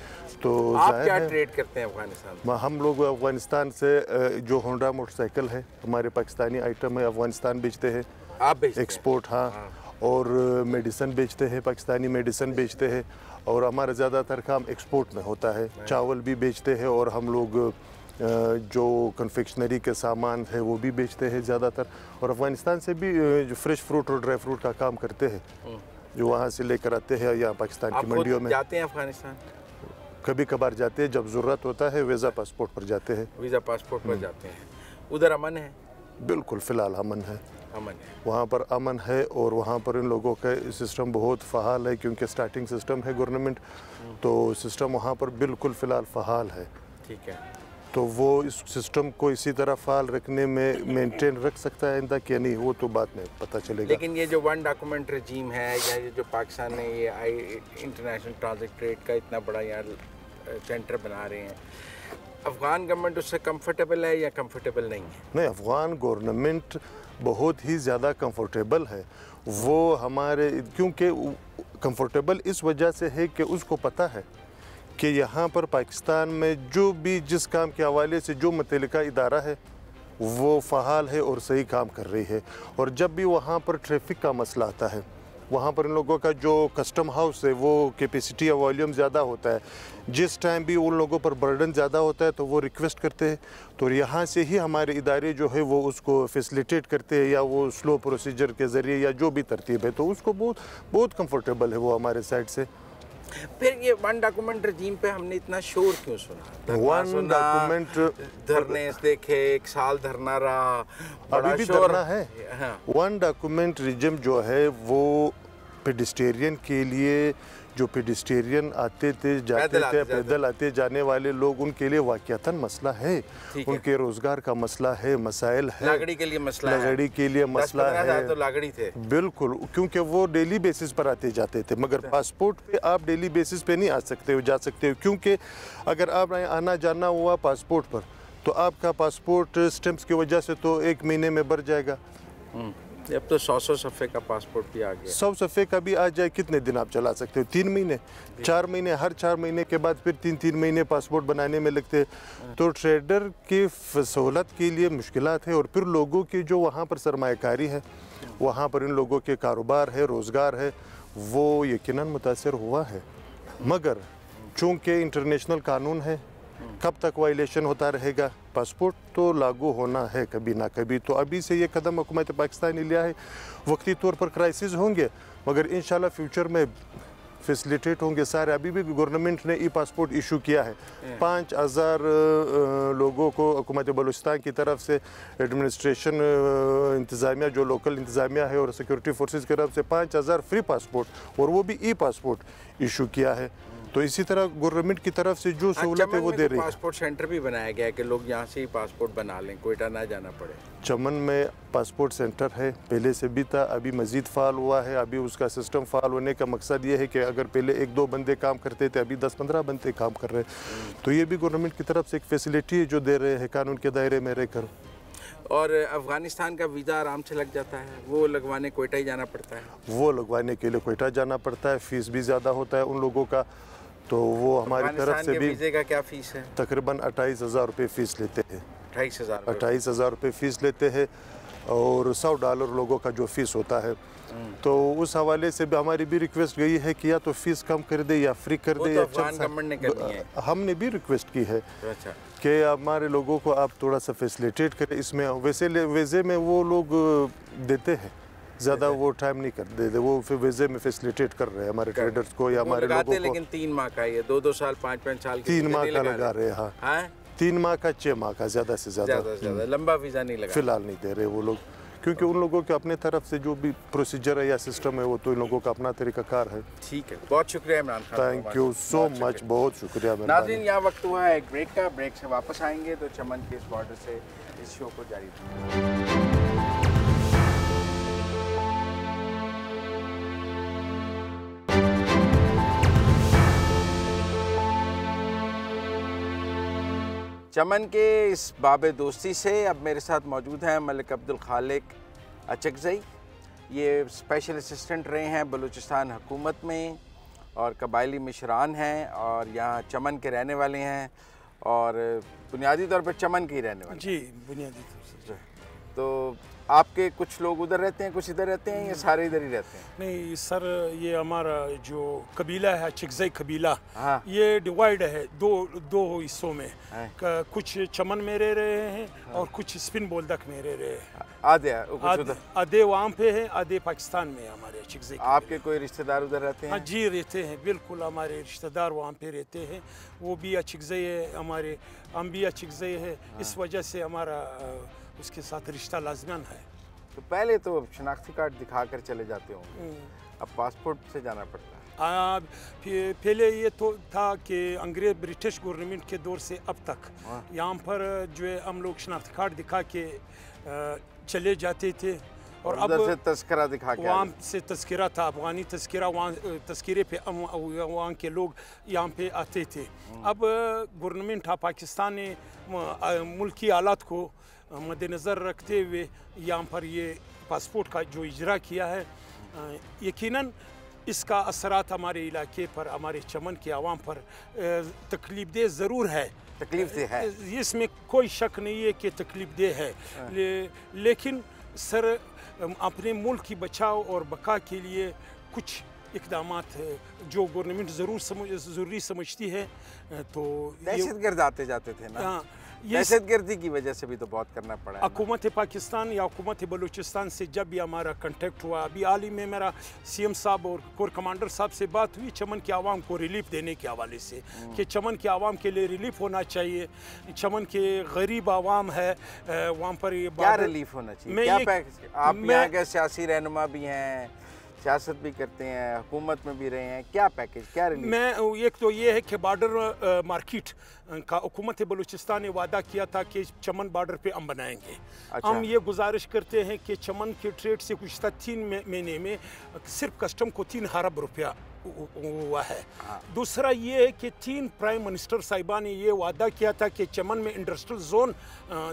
तो आप क्या ट्रेड करते हैं अफगानिस्तान में? हम लोग अफगानिस्तान से जो होंडा मोटरसाइकिल है, हमारे पाकिस्तानी आइटम है, अफगानिस्तान बेचते हैं। आप बेचते एक्सपोर्ट? हाँ। और मेडिसिन बेचते हैं, पाकिस्तानी मेडिसिन बेचते हैं, और हमारा ज़्यादातर काम एक्सपोर्ट में होता है। चावल भी बेचते हैं, और हम लोग जो कन्फेक्शनरी के सामान है वो भी बेचते हैं ज़्यादातर। और अफ़गानिस्तान से भी जो फ्रेश फ्रूट और ड्राई फ्रूट का काम करते हैं, जो वहाँ से लेकर आते हैं यहाँ पाकिस्तान की मंडियों में। जाते हैं अफ़गानिस्तान? कभी कभार जाते हैं, जब ज़रूरत होता है वीज़ा पासपोर्ट पर जाते हैं। वीज़ा पासपोर्ट पर जाते हैं। उधर अमन है? बिल्कुल, फ़िलहाल अमन है। अमन है वहाँ पर, अमन है। और वहाँ पर इन लोगों का सिस्टम बहुत फ़हाल है, क्योंकि स्टार्टिंग सिस्टम है गवर्नमेंट, तो सिस्टम वहाँ पर बिल्कुल फ़िलहाल फ़हाल है। ठीक है। तो वो इस सिस्टम को इसी तरह फ़ाल रखने में मेंटेन रख सकता है इंदा कि नहीं, वो तो बाद में पता चलेगा। लेकिन ये जो वन डॉक्यूमेंट रजीम है, या ये जो पाकिस्तान ने ये इंटरनेशनल ट्रांजिट ट्रेड का इतना बड़ा यहाँ सेंटर बना रहे हैं, अफ़गान गवर्नमेंट उससे कंफर्टेबल है या कंफर्टेबल नहीं है? नहीं, अफ़गान गवर्नमेंट बहुत ही ज़्यादा कंफर्टेबल है। वो हमारे, क्योंकि कंफर्टेबल इस वजह से है कि उसको पता है कि यहाँ पर पाकिस्तान में जो भी जिस काम के हवाले से जो मुतल्लिका इदारा है वो फ़हाल है और सही काम कर रही है। और जब भी वहाँ पर ट्रैफिक का मसला आता है, वहाँ पर इन लोगों का जो कस्टम हाउस है वो कैपेसिटी या वॉल्यूम ज़्यादा होता है, जिस टाइम भी उन लोगों पर बर्डन ज़्यादा होता है तो वो रिक्वेस्ट करते हैं, तो यहाँ से ही हमारे इदारे जो है वो उसको फैसिलिटेट करते हैं, या वो स्लो प्रोसीजर के ज़रिए या जो भी तरतीब है, तो उसको बहुत कंफर्टेबल है वो हमारे साइड से। फिर ये वन डॉक्यूमेंट रजीम पे हमने इतना शोर क्यों सुना? वन डॉक्यूमेंट धरने देखे, 1 साल धरना रहा, अभी भी धरना है। हाँ। वन डॉक्यूमेंट रजीम जो है वो पेडिस्टेरियन के लिए, जो पेडिस्टेरियन आते थे जाते थे, पैदल आते जाने वाले लोग, उनके लिए वाकयातन मसला है, उनके रोजगार का मसला है, मसाइल है। लागड़ी के लिए मसला है, लागड़ी के लिए मसला है। तो लागड़ी थे बिल्कुल, क्योंकि वो डेली बेसिस पर आते जाते थे, मगर पासपोर्ट पे आप डेली बेसिस पे नहीं आ सकते हो, जा सकते हो, क्योंकि अगर आप आना जाना हुआ पासपोर्ट पर तो आपका पासपोर्ट स्टैंप्स की वजह से तो 1 महीने में भर जाएगा। अब तो 100 सफ़े का पासपोर्ट भी आ गया। 100 सफ़े का भी आ जाए, कितने दिन आप चला सकते हो? 3 महीने, 4 महीने, हर 4 महीने के बाद फिर 3-3 महीने पासपोर्ट बनाने में लगते। तो ट्रेडर की सहूलत के लिए मुश्किलात है, और फिर लोगों की जो वहाँ पर सरमायाकारी है, वहाँ पर इन लोगों के कारोबार है, रोज़गार है, वो यकीनन मुतासर हुआ है। मगर चूँकि इंटरनेशनल कानून है, कब तक वायलेशन होता रहेगा? पासपोर्ट तो लागू होना है कभी ना कभी। तो अभी से ये कदम हुकूमत पाकिस्तान ने लिया है। वक्ती तौर पर क्राइसिस होंगे, मगर इंशाल्लाह फ्यूचर में फैसिलिटेट होंगे सारे। अभी भी गवर्नमेंट ने ई पासपोर्ट इशू किया है 5000 लोगों को हुकूमत बलूचिस्तान की तरफ से, एडमिनिस्ट्रेशन इंतज़ामिया जो लोकल इंतज़ामिया है और सिक्योरिटी फोर्सेस की तरफ से 5000 फ्री पासपोर्ट, और वो भी ई पासपोर्ट इशू किया है। तो इसी तरह गवर्नमेंट की तरफ से जो सहूलत है वो दे रही है। पासपोर्ट सेंटर भी बनाया गया है कि लोग यहाँ से ही पासपोर्ट बना लें, कोयटा ना जाना पड़े। चमन में पासपोर्ट सेंटर है, पहले से भी था, अभी मज़ीद फ़ाल हुआ है। अभी उसका सिस्टम फ़ाल होने का मकसद ये है कि अगर पहले 1-2 बंदे काम करते थे, अभी 10-15 बंदे काम कर रहे हैं। तो ये भी गवर्नमेंट की तरफ से एक फैसिलिटी है जो दे रहे हैं कानून के दायरे में रहकर। और अफ़गानिस्तान का वीज़ा आराम से लग जाता है, वो लगवाने कोयटा ही जाना पड़ता है? वो लगवाने के लिए कोयटा जाना पड़ता है, फ़ीस भी ज़्यादा होता है उन लोगों का। तो वो हमारी तरफ से भी वीज़े का क्या फ़ीस है? तकरीबन 28,000 रुपये फ़ीस लेते हैं। 28,000 रुपये फ़ीस लेते हैं, और $100 लोगों का जो फ़ीस होता है। तो उस हवाले से भी हमारी भी रिक्वेस्ट गई है कि या तो फ़ीस कम कर दे या फ्री कर दे। तो अफ़गान गवर्नमेंट ने करनी है। हमने भी रिक्वेस्ट की है अच्छा कि हमारे लोगों को आप थोड़ा सा फैसिलिटेट करें इसमें। वैसे वीज़े में वो लोग देते हैं, ज़्यादा वो टाइम नहीं कर देते, वो फिर वीज़े में फैसिलिटेट कर रहे हैं हमारे ट्रेडर्स को या हमारे लोगों को। लेकिन 3 माह का ये 2-2 साल 5-5 साल 3 माह का लगा रहे हैं। हाँ 3 माह का 6 माह का, ज़्यादा से ज़्यादा लंबा वीज़ा नहीं लगा फिलहाल नहीं दे रहे वो लोग, क्योंकि उन लोगों के अपने तरफ से जो भी प्रोसीजर है या सिस्टम है वो तो इन लोगों का अपना तरीकाकार है। ठीक है, बहुत शुक्रिया Imran Khan. Thank you so much, बहुत शुक्रिया। नाज़रीन, यहाँ वक्त हुआ है एक ब्रेक का। ब्रेक से वापस आएंगे तो चमन के इस बॉर्डर से इस शो को जारी रखेंगे। चमन के इस बाबे दोस्ती से अब मेरे साथ मौजूद हैं मलिक अब्दुल खालिक अचकज़ई। ये स्पेशल असिस्टेंट रहे हैं बलूचिस्तान हुकूमत में और कबायली मिशरान हैं, और यहाँ चमन के रहने वाले हैं, और बुनियादी तौर पर चमन के ही रहने वाले। जी, बुनियादी तौर से। तो आपके कुछ लोग उधर रहते हैं, कुछ इधर रहते हैं, या सारे इधर ही रहते हैं? नहीं सर, ये हमारा जो कबीला है अचकज़ई कबीला, हाँ। ये डिवाइड है दो हिस्सों में। कुछ चमन में रह रहे हैं और कुछ स्पिन बोल्दक में रह रहे हैं। आधे वहाँ पे है, आधे पाकिस्तान में हमारे अचकज़ई। आपके कोई रिश्तेदार उधर रहते हैं? हाँ जी, रहते हैं, बिल्कुल हमारे रिश्तेदार वहाँ पे रहते हैं। वो भी अचकज़ई है, हमारे हम भी अचकज़ई है। इस वजह से हमारा उसके साथ रिश्ता लाजमन है। तो पहले तो शनाख्ती कार्ड दिखाकर चले जाते होंगे, अब पासपोर्ट से जाना पड़ता है। पहले ये तो था कि अंग्रेज ब्रिटिश गवर्नमेंट के दौर से अब तक यहाँ पर जो है हम लोग शनाख्ती कार्ड दिखा के चले जाते थे, और अब से तस्करा दिखा के वहाँ से तस्करा था, अफगानी तस्करा, वहाँ तस्करे पे वहाँ के लोग यहाँ पे आते थे। अब गवर्नमेंट पाकिस्तान ने मुल्की हालात को मद्देनज़र रखते हुए यहाँ पर ये पासपोर्ट का जो इजरा किया है, यकीनन इसका असरात हमारे इलाके पर, हमारे चमन के आवाम पर तकलीफ दे ज़रूर है। तकलीफ दे है, इसमें कोई शक नहीं है कि तकलीफ दे है। लेकिन सर, अपने मुल्क की बचाव और बका के लिए कुछ इक़दामात जो गवर्नमेंट ज़रूरी समझती है। तो दहशतगर्द आते जाते थे ना, दहशतगर्दी की वजह से भी तो बहुत करना पड़ा। हुकूमत पाकिस्तान या हुकूमत बलूचिस्तान से जब भी हमारा कांटेक्ट हुआ, अभी हाल ही में मेरा CM साहब और कोर कमांडर साहब से बात हुई चमन के आवाम को रिलीफ देने के हवाले से, कि चमन के आवाम के लिए रिलीफ होना चाहिए। चमन के गरीब आवाम है वहाँ पर, ये क्या रिलीफ होना चाहिए? क्या आप यहाँ के सियासी रहनुमा भी हैं, सियासत भी करते हैं, हुकूमत में भी रहे हैं, क्या पैकेज, क्या रिलीफ? मैं एक तो ये है कि बॉर्डर मार्केट का हुकूमत बलूचिस्तान ने वादा किया था कि चमन बॉर्डर पे हम बनाएंगे। अच्छा। हम ये गुजारिश करते हैं कि चमन के ट्रेड से गुज़श्ता 3 महीने में सिर्फ कस्टम को 3 अरब रुपया हुआ है। दूसरा ये है कि 3 प्राइम मिनिस्टर साहिबा ने ये वादा किया था कि चमन में इंडस्ट्रियल जोन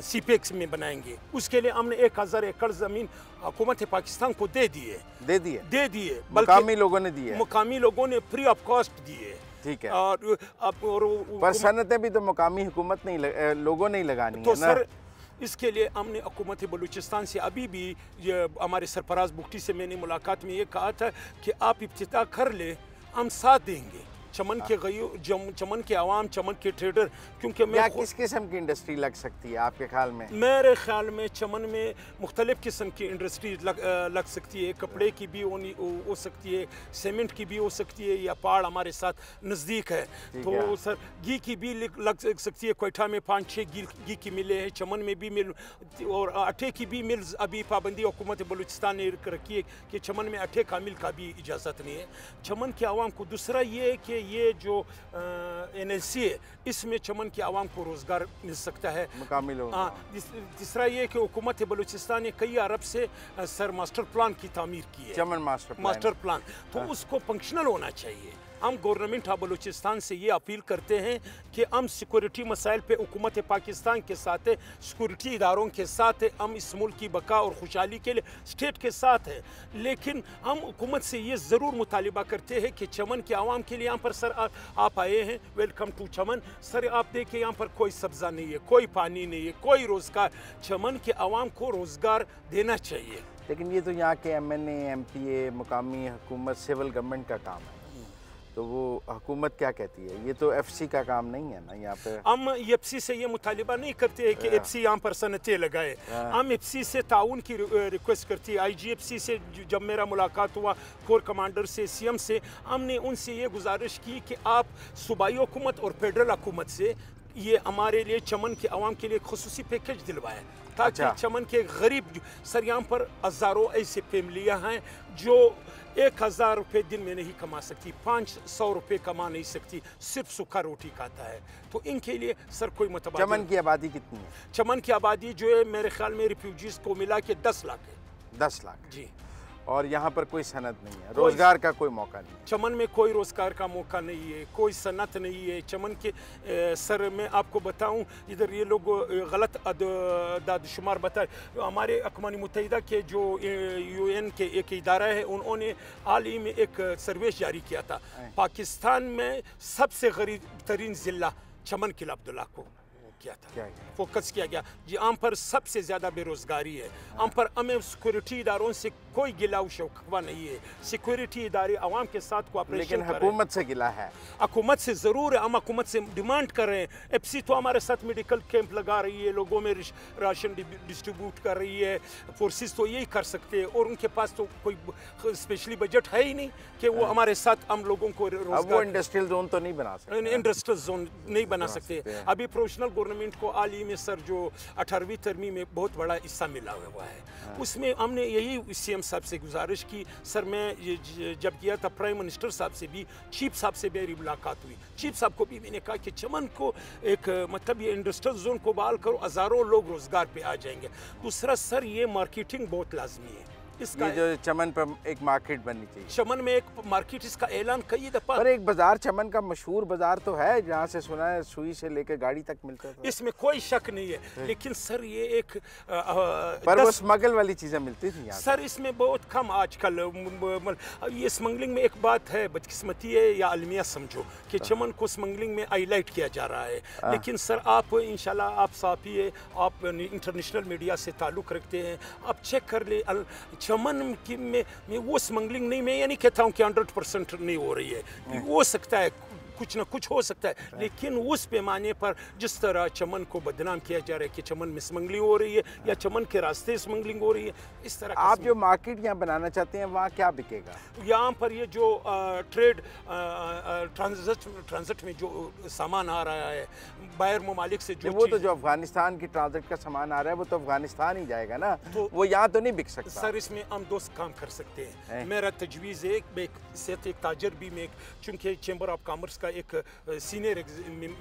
CPEX में बनाएंगे। उसके लिए हमने 1000 एकड़ ज़मीन हुकूमत पाकिस्तान को दे दिए, मुकामी लोगों ने दिए, मुकामी लोगों ने फ्री ऑफ कॉस्ट दिए। ठीक है। और पर सनतें भी तो मुकामी हुकूमत नहीं लोगों ने ही लगानी तो है ना? सर इसके लिए हमने हुकूमत बलूचिस्तान से अभी भी ये हमारे सरफराज बुगटी से मैंने मुलाकात में ये कहा था कि आप इब्तिदा कर ले, हम साथ देंगे। चमन के चमन के आवाम, चमन के ट्रेडर, क्योंकि मैं किस किस्म की इंडस्ट्री लग सकती है आपके ख्याल में? मेरे ख्याल में चमन में मुख्तलिफ किस्म की इंडस्ट्री लग सकती है। कपड़े की भी हो सकती है, सीमेंट की भी हो सकती है, या पहाड़ हमारे साथ नज़दीक है तो सर घी की भी लग सकती है। कोयटा में 5-6 घी की मिलें हैं, चमन में भी मिल, और आटे की भी मिल अभी पाबंदी हुकूमत बलूचिस्तान ने रखी है कि चमन में आटे का मिल का भी इजाज़त नहीं है चमन के आवाम को। दूसरा ये है कि ये जो NLC है इसमें चमन के आवाम को रोज़गार मिल सकता है, मुकामी लोग। तीसरा ये कि हुकूमत बलूचिस्तान ने कई अरब से सर मास्टर प्लान की तामीर की है, चमन मास्टर प्लान, तो उसको फंक्शनल होना चाहिए। हम गवर्नमेंट ऑफ बलूचिस्तान से ये अपील करते हैं कि हम सिक्योरिटी मसाइल पे हुकूमत पाकिस्तान के साथ है, सिक्योरिटी इदारों के साथ है, हम इस मुल्क की बका और खुशहाली के लिए स्टेट के साथ है। लेकिन हम हुकूमत से ये ज़रूर मुतालिबा करते हैं कि चमन के आवाम के लिए यहाँ पर सर आप आए हैं, वेलकम टू चमन। सर आप देखिए यहाँ पर कोई सब्ज़ा नहीं है, कोई पानी नहीं है, कोई रोज़गार। चमन के आवाम को रोज़गार देना चाहिए। लेकिन ये तो यहाँ के MNA MPA मुकामी हुकूमत सिविल गवर्नमेंट का काम है, तो वो हुकूमत क्या कहती है? ये तो FC का काम नहीं है ना यहाँ पे। हम FC से ये मुतालिबा नहीं करते हैं कि FC यहाँ पर सनतें लगाए। हम FC से ताउन की रिक्वेस्ट करती है। IGFC से जब मेरा मुलाकात हुआ कोर कमांडर से, CM से, हमने उनसे ये गुजारिश की कि आप सूबाई हुकूमत और फेडरल हुकूमत से ये हमारे लिए चमन के आवाम के लिए खुसूसी पैकेज दिलवाएं, ताकि चमन के गरीब सर यहाँ पर हज़ारों ऐसे फैमिलियाँ हैं जो 1000 रुपये दिन में नहीं कमा सकती, 500 रुपये कमा नहीं सकती, सिर्फ सूखा रोटी खाता है। तो इनके लिए सर कोई मतलब। चमन की आबादी कितनी है? चमन की आबादी जो है मेरे ख्याल में रिफ्यूजीज़ को मिला के 10 लाख है। 10 लाख जी। और यहाँ पर कोई सनत नहीं है, रोज़गार का कोई मौका नहीं। चमन में कोई रोज़गार का मौका नहीं है, कोई सनत नहीं है। चमन के सर मैं आपको बताऊं, इधर ये लोग गलत दादशुमार बताए। हमारे अक़वाम मुत्तहिदा के जो UN के एक इदारा है, उन्होंने हाल ही में एक सर्वे जारी किया था। पाकिस्तान में सबसे गरीब तरीन ज़िला चमन किला अब्दुल्ला को किया था, फोकस किया गया। यहाँ पर सबसे ज़्यादा बेरोज़गारी है। हम पर हमें सिक्योरिटी इदारों से कोई गिला शिकवा नहीं है। सिक्योरिटी इदारे आवाम के साथ कोऑपरेशन, लेकिन हुकूमत से गिला है। हुकूमत से ज़रूर है, हम हुकूमत से डिमांड कर रहे हैं। FC तो हमारे साथ मेडिकल कैंप लगा रही है, लोगों में राशन डिस्ट्रीब्यूट कर रही है। फोर्सेस तो यही कर सकते हैं, और उनके पास तो कोई स्पेशली बजट है ही नहीं कि वो हमारे साथ हम लोगों को रोज़गार। वो इंडस्ट्रियल जोन तो नहीं बना सकते, इंडस्ट्रियल जोन नहीं बना सकते। अभी प्रोफेशनल गवर्नमेंट को हाल ही में सर जो 18वीं तरमीम में बहुत बड़ा हिस्सा मिला हुआ है, उसमें हमने यही CM साहब से गुजारिश की। सर मैं जब किया था प्राइम मिनिस्टर साहब से भी, चीफ साहब से मेरी मुलाकात हुई। चीफ साहब को भी मैंने कहा कि चमन को एक मतलब ये इंडस्ट्रियल जोन को बहाल करो, हज़ारों लोग रोज़गार पे आ जाएंगे। दूसरा सर ये मार्केटिंग बहुत लाजमी है। ये जो चमन पर एक मार्केट बननी चाहिए। चमन में एक मार्केट, इसका ऐलान कई दफ़ा। पर एक बाजार, चमन का मशहूर बाजार तो है, जहाँ से सुना है सुई से लेकर गाड़ी तक मिलता है। इसमें कोई शक नहीं है, लेकिन सर ये एक पर वो स्मगल वाली चीज़ें मिलती थी यहाँ सर, इसमें बहुत कम आजकल। ये स्मगलिंग में एक बात है, बदकिस्मती है या अलमिया समझो कि चमन को स्मगलिंग में हाईलाइट किया जा रहा है। लेकिन सर आप इंशाल्लाह, आप साफ़ी है, आप इंटरनेशनल मीडिया से ताल्लुक़ रखते हैं, आप चेक कर ले। चमन में वो स्मगलिंग नहीं, मैं ये नहीं कहता हूँ कि 100% नहीं हो रही है, हो सकता है, कुछ ना कुछ हो सकता है, लेकिन उस पैमाने पर जिस तरह चमन को बदनाम किया जा रहा है कि चमन में स्मगलिंग हो रही है या चमन के रास्ते स्मगलिंग हो रही है, इस तरह आप जो मार्केट यहाँ बनाना चाहते हैं वहाँ क्या बिकेगा? यहाँ पर ये जो ट्रेड ट्रांजिट में जो सामान आ रहा है बाहर ममालिक से, वो तो जो अफगानिस्तान की ट्रांजिट का सामान आ रहा है वो तो अफगानिस्तान ही जाएगा ना, तो वो यहाँ तो नहीं बिक सकता। सर इसमें हम 2 काम कर सकते हैं। मेरा तजवीज़ है, एक ताजर भी, मैं चूँकि चैम्बर ऑफ कॉमर्स का एक सीनियर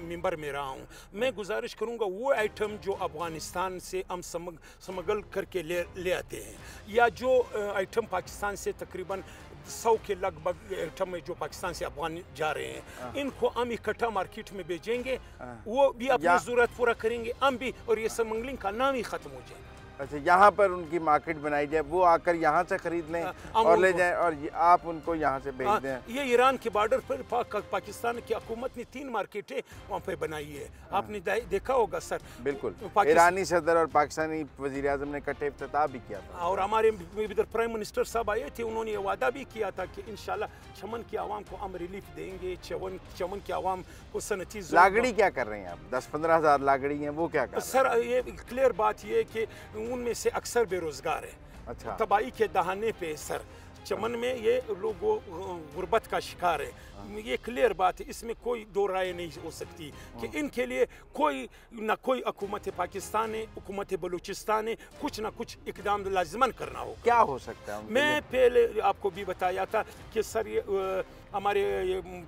मेंबर में रहा हूँ। मैं गुजारिश करूँगा वो आइटम जो अफ़गानिस्तान से हम स्मगल करके ले आते हैं, या जो आइटम पाकिस्तान से तकरीबन 100 के लगभग आइटम जो पाकिस्तान से अफगान जा रहे हैं, इनको हम इकट्ठा मार्केट में बेचेंगे, वो भी अपनी ज़रूरत पूरा करेंगे, हम भी, और ये स्मगलिंग का नाम ही ख़त्म हो जाए। अच्छा, यहाँ पर उनकी मार्केट बनाई जाए, वो आकर यहाँ से खरीद लें और ले जाएं, और आप उनको यहाँ से भेज दें। ये ईरान के बॉर्डर पर पाकिस्तान की हुकूमत ने 3 मार्केटें वहाँ पे बनाई है, आपने देखा होगा सर। बिल्कुल, ईरानी सदर और पाकिस्तानी वज़ीर आज़म ने इकट्ठे इफ्तिताह भी किया था, और हमारे इधर प्राइम मिनिस्टर साहब आए थे, उन्होंने ये वादा भी किया था कि इंशाल्लाह चमन की आवाम को हम रिलीफ देंगे, चमन की आवाम को सनती। लागड़ी क्या कर रहे हैं आप? 10-15 हज़ार लागड़ी हैं, वो क्या कर रहे हैं? सर ये क्लियर बात ये है कि उनमें से अक्सर बेरोजगार है। अच्छा, तबाही के दहाने पे सर चमन में ये लोग गुर्बत का शिकार है, ये क्लियर बात है, इसमें कोई दो राय नहीं हो सकती कि इनके लिए कोई ना कोई हुकूमत पाकिस्तान है, हुकूमत बलूचिस्तान है, कुछ ना कुछ इकदाम लाजमन करना होगा। क्या हो सकता है? मैं पहले आपको भी बताया था कि सर ये हमारे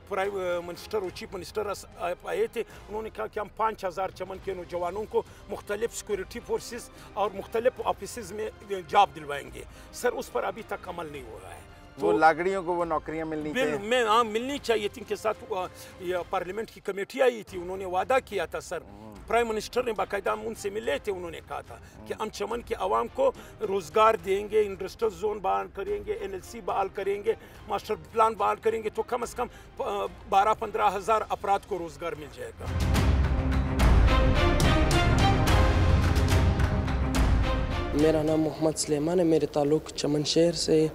प्राइम मिनिस्टर और चीफ मिनिस्टर आए थे, उन्होंने कहा कि हम 5000 चमन के नौजवानों को मुख्तलिफ सिक्योरिटी फोर्सेस और मुख्तलिफ ऑफिस में जॉब दिलवाएंगे। सर उस पर अभी तक अमल नहीं हो रहा है। वो लागड़ियों को वो नौकरियां मिलनी चाहिए। हाँ, मिलनी चाहिए थी। इनके साथ ये पार्लियामेंट की कमेटी आई थी, उन्होंने वादा किया था सर, प्राइम मिनिस्टर ने बाकायदा उनसे मिले थे, उन्होंने कहा था कि हम चमन के आवाम को रोज़गार देंगे, इंडस्ट्रियल जोन बहाल करेंगे, NLC बहाल करेंगे, मास्टर प्लान बहाल करेंगे, तो कम से कम 12-15 हज़ार अफराद को रोज़गार मिल जाएगा। मेरा नाम मोहम्मद सुलेमान है, मेरे ताल्लुक़ चमन शहर से।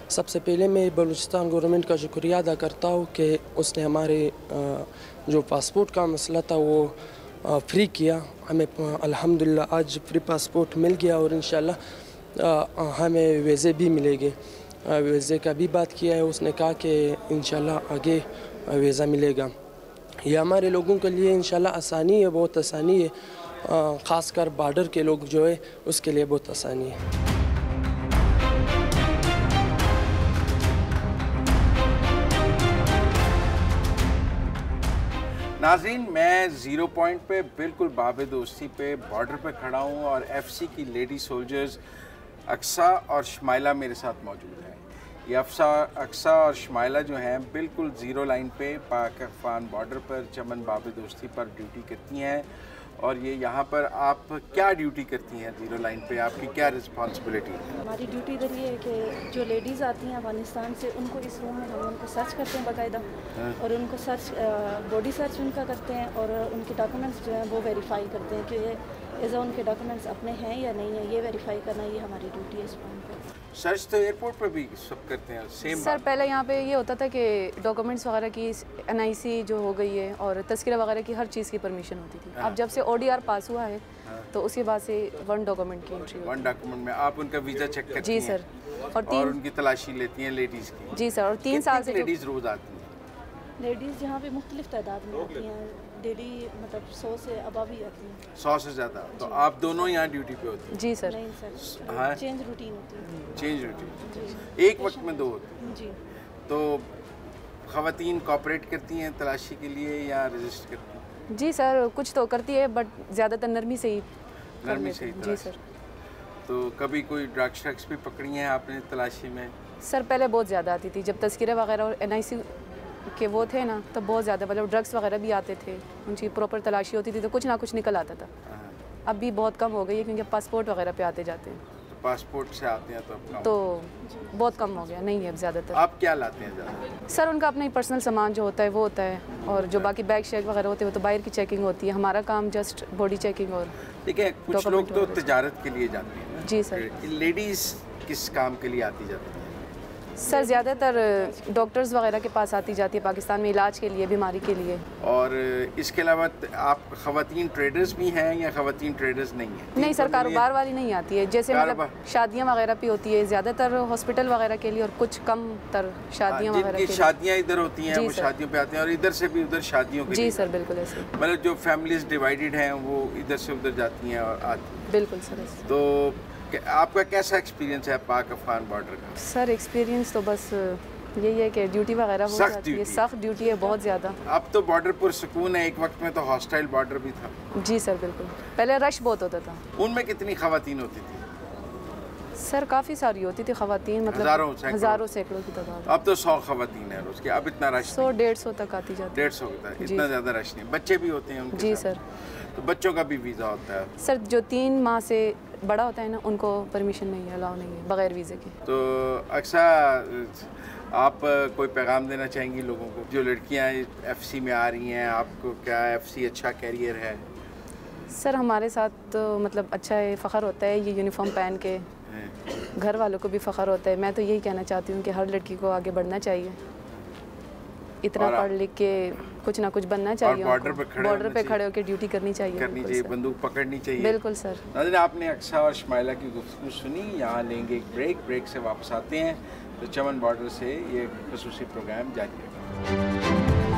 सबसे पहले मैं बलूचिस्तान गवर्नमेंट का शुक्रिया अदा करता हूँ कि उसने हमारे जो पासपोर्ट का मसला था वो फ्री किया। हमें अल्हम्दुलिल्लाह आज फ्री पासपोर्ट मिल गया और इंशाल्लाह हमें वीज़े भी मिलेंगे। वीज़े का भी बात किया है, उसने कहा कि इंशाल्लाह आगे वीज़ा मिलेगा। ये हमारे लोगों के लिए इंशाल्लाह आसानी है, बहुत आसानी है, ख़ासकर बॉर्डर के लोग जो है उसके लिए बहुत आसानी है। नाज़रीन, मैं ज़ीरो पॉइंट पे बिल्कुल बाबे दोस्ती पे बॉर्डर पे खड़ा हूँ और FC की लेडी सोल्जर्स अक्सा और शमाइला मेरे साथ मौजूद हैं। ये अक्सा और शमाइला जो हैं बिल्कुल ज़ीरो लाइन पे पाक अफ़गान बॉर्डर पर चमन बाबे दोस्ती पर ड्यूटी करती हैं। और ये यहाँ पर आप क्या ड्यूटी करती हैं ज़ीरो लाइन पे, आपकी क्या रिस्पॉन्सिबिलिटी है? हमारी ड्यूटी इधर ये है कि जो लेडीज़ आती हैं अफगानिस्तान से, उनको इस रूम में हम उनको सर्च करते हैं बाकायदा, और उनको बॉडी सर्च उनका करते हैं, और उनके डॉक्यूमेंट्स जो हैं वो वेरीफाई करते हैं कि ये एज़ उनके डॉक्यूमेंट्स अपने हैं या नहीं है, ये वेरीफाई करना ये हमारी ड्यूटी है इस पॉइंट पर। सर्च तो एयरपोर्ट पर भी सब करते हैं सेम सर। पहले यहाँ पे ये होता था कि डॉक्यूमेंट्स वगैरह की NIC जो हो गई है और तस्करा वगैरह की हर चीज़ की परमिशन होती थी। अब जब से ODR पास हुआ है तो उसके बाद से 1 डॉक्यूमेंट की एंट्री। 1 डॉक्यूमेंट में आप उनका वीज़ा चेक करती हैं? जी सर। और उनकी तलाशी लेती हैं लेडीज़ की? जी सर। और 3 साल से लेडीज़ रोज़ आती हैं? लेडीज़ यहाँ पे मुख्तलिफ तादाद में आती हैं, डेली मतलब 100 से अबव ही आती हैं। 100 से ज़्यादा? तो आप दोनों यहाँ ड्यूटी पे होती हैं? जी सर। नहीं सर, हाँ? चेंज रूटीन होती है। चेंज रूटीन, एक वक्त में 2 होती हैं? जी। तो ख़वातीन कॉपरेट करती हैं तलाशी के लिए या रजिस्ट करती हैं? जी सर, कुछ तो करती है बट ज़्यादातर नरमी से ही नरमी से ही? जी सर। तो कभी कोई ड्रग्स भी पकड़ी हैं आपने तलाशी में? सर पहले बहुत ज़्यादा आती थी, जब तस्करे वगैरह और NIC के वो थे ना, तब बहुत ज़्यादा, मतलब ड्रग्स वगैरह भी आते थे, उनकी प्रॉपर तलाशी होती थी तो कुछ ना कुछ निकल आता था। अब भी बहुत कम हो गई है क्योंकि पासपोर्ट वगैरह पे आते जाते हैं। तो पासपोर्ट से आते हैं तो बहुत कम हो गया, नहीं है अब ज़्यादातर। आप क्या लाते हैं ज़्यादा? सर उनका अपना ही पर्सनल सामान जो होता है वो होता है, और जो बाकी बैग शेग वगैरह होते हैं वो तो बाहर की चेकिंग होती है। हमारा काम जस्ट बॉडी चेकिंग और ठीक है। कुछ लोग तो तिजारत के लिए जाते हैं। जी सर। लेडीज़ किस काम के लिए आती जाती हैं? सर ज़्यादातर डॉक्टर्स वगैरह के पास आती जाती है पाकिस्तान में इलाज के लिए, बीमारी के लिए। और इसके अलावा आप ख़वातीन ट्रेडर्स भी हैं या ख़वातीन ट्रेडर्स नहीं हैं? नहीं सर, कारोबार वाली नहीं आती है, जैसे मतलब शादियां वगैरह भी होती है, ज़्यादातर हॉस्पिटल वगैरह के लिए, और कुछ कम तर शादियां वगैरह के लिए। शादियाँ इधर होती हैं वो शादियों पे आते हैं, और इधर से भी उधर शादियों के लिए? जी सर बिल्कुल ऐसे। मतलब जो फैमिलीज डिवाइडेड हैं वो इधर से उधर जाती हैं और आती हैं? बिल्कुल सर। तो आपका कैसा एक्सपीरियंस है पाक अफ़गान बॉर्डर का? सर एक्सपीरियंस तो बस यही है कि ड्यूटी वगैरह हो सख्त जाती है, ड्यूटी। सख्त ड्यूटी है बहुत ज़्यादा। अब तो बॉर्डर पुरसकून है, एक वक्त में तो हॉस्टाइल बॉर्डर भी था। जी सर बिल्कुल, पहले रश बहुत होता था। उनमें कितनी खवातीन होती थी? सर काफ़ी सारी होती थी खवातीन, मतलब हज़ारों सैकड़ों की तादाद। अब तो 100 खवातीन है उसके, अब इतना रश 100-150 तक आती जाती है। 150 होता है, इतना ज़्यादा रश नहीं। बच्चे भी होते हैं उनके जी साथ? सर। तो बच्चों का भी वीज़ा होता है? सर जो 3 माह से बड़ा होता है ना, उनको परमिशन नहीं है, अलाउ नहीं है बगैर वीज़े के। तो अक्सर आप कोई पैगाम देना चाहेंगी लोगों को, जो लड़कियां एफसी में आ रही हैं? आपको क्या एफसी अच्छा कैरियर है? सर हमारे साथ तो मतलब अच्छा है, फ़ख्र होता है ये यूनिफॉर्म पहन के, घर वालों को भी फ़ख्र होता है। मैं तो यही कहना चाहती हूँ कि हर लड़की को आगे बढ़ना चाहिए, इतना पढ़ लिख के कुछ ना कुछ बनना चाहिए, बॉर्डर पे खड़े होकर ड्यूटी करनी चाहिए, बंदूक पकड़नी चाहिए। बिल्कुल सर। नाज़रीन, आपने अक्सा और शमाइला की गुफ्तगू सुनी। यहाँ लेंगे एक ब्रेक से वापस आते हैं तो चमन बॉर्डर से ये खसूसी प्रोग्राम जारी रहेगा।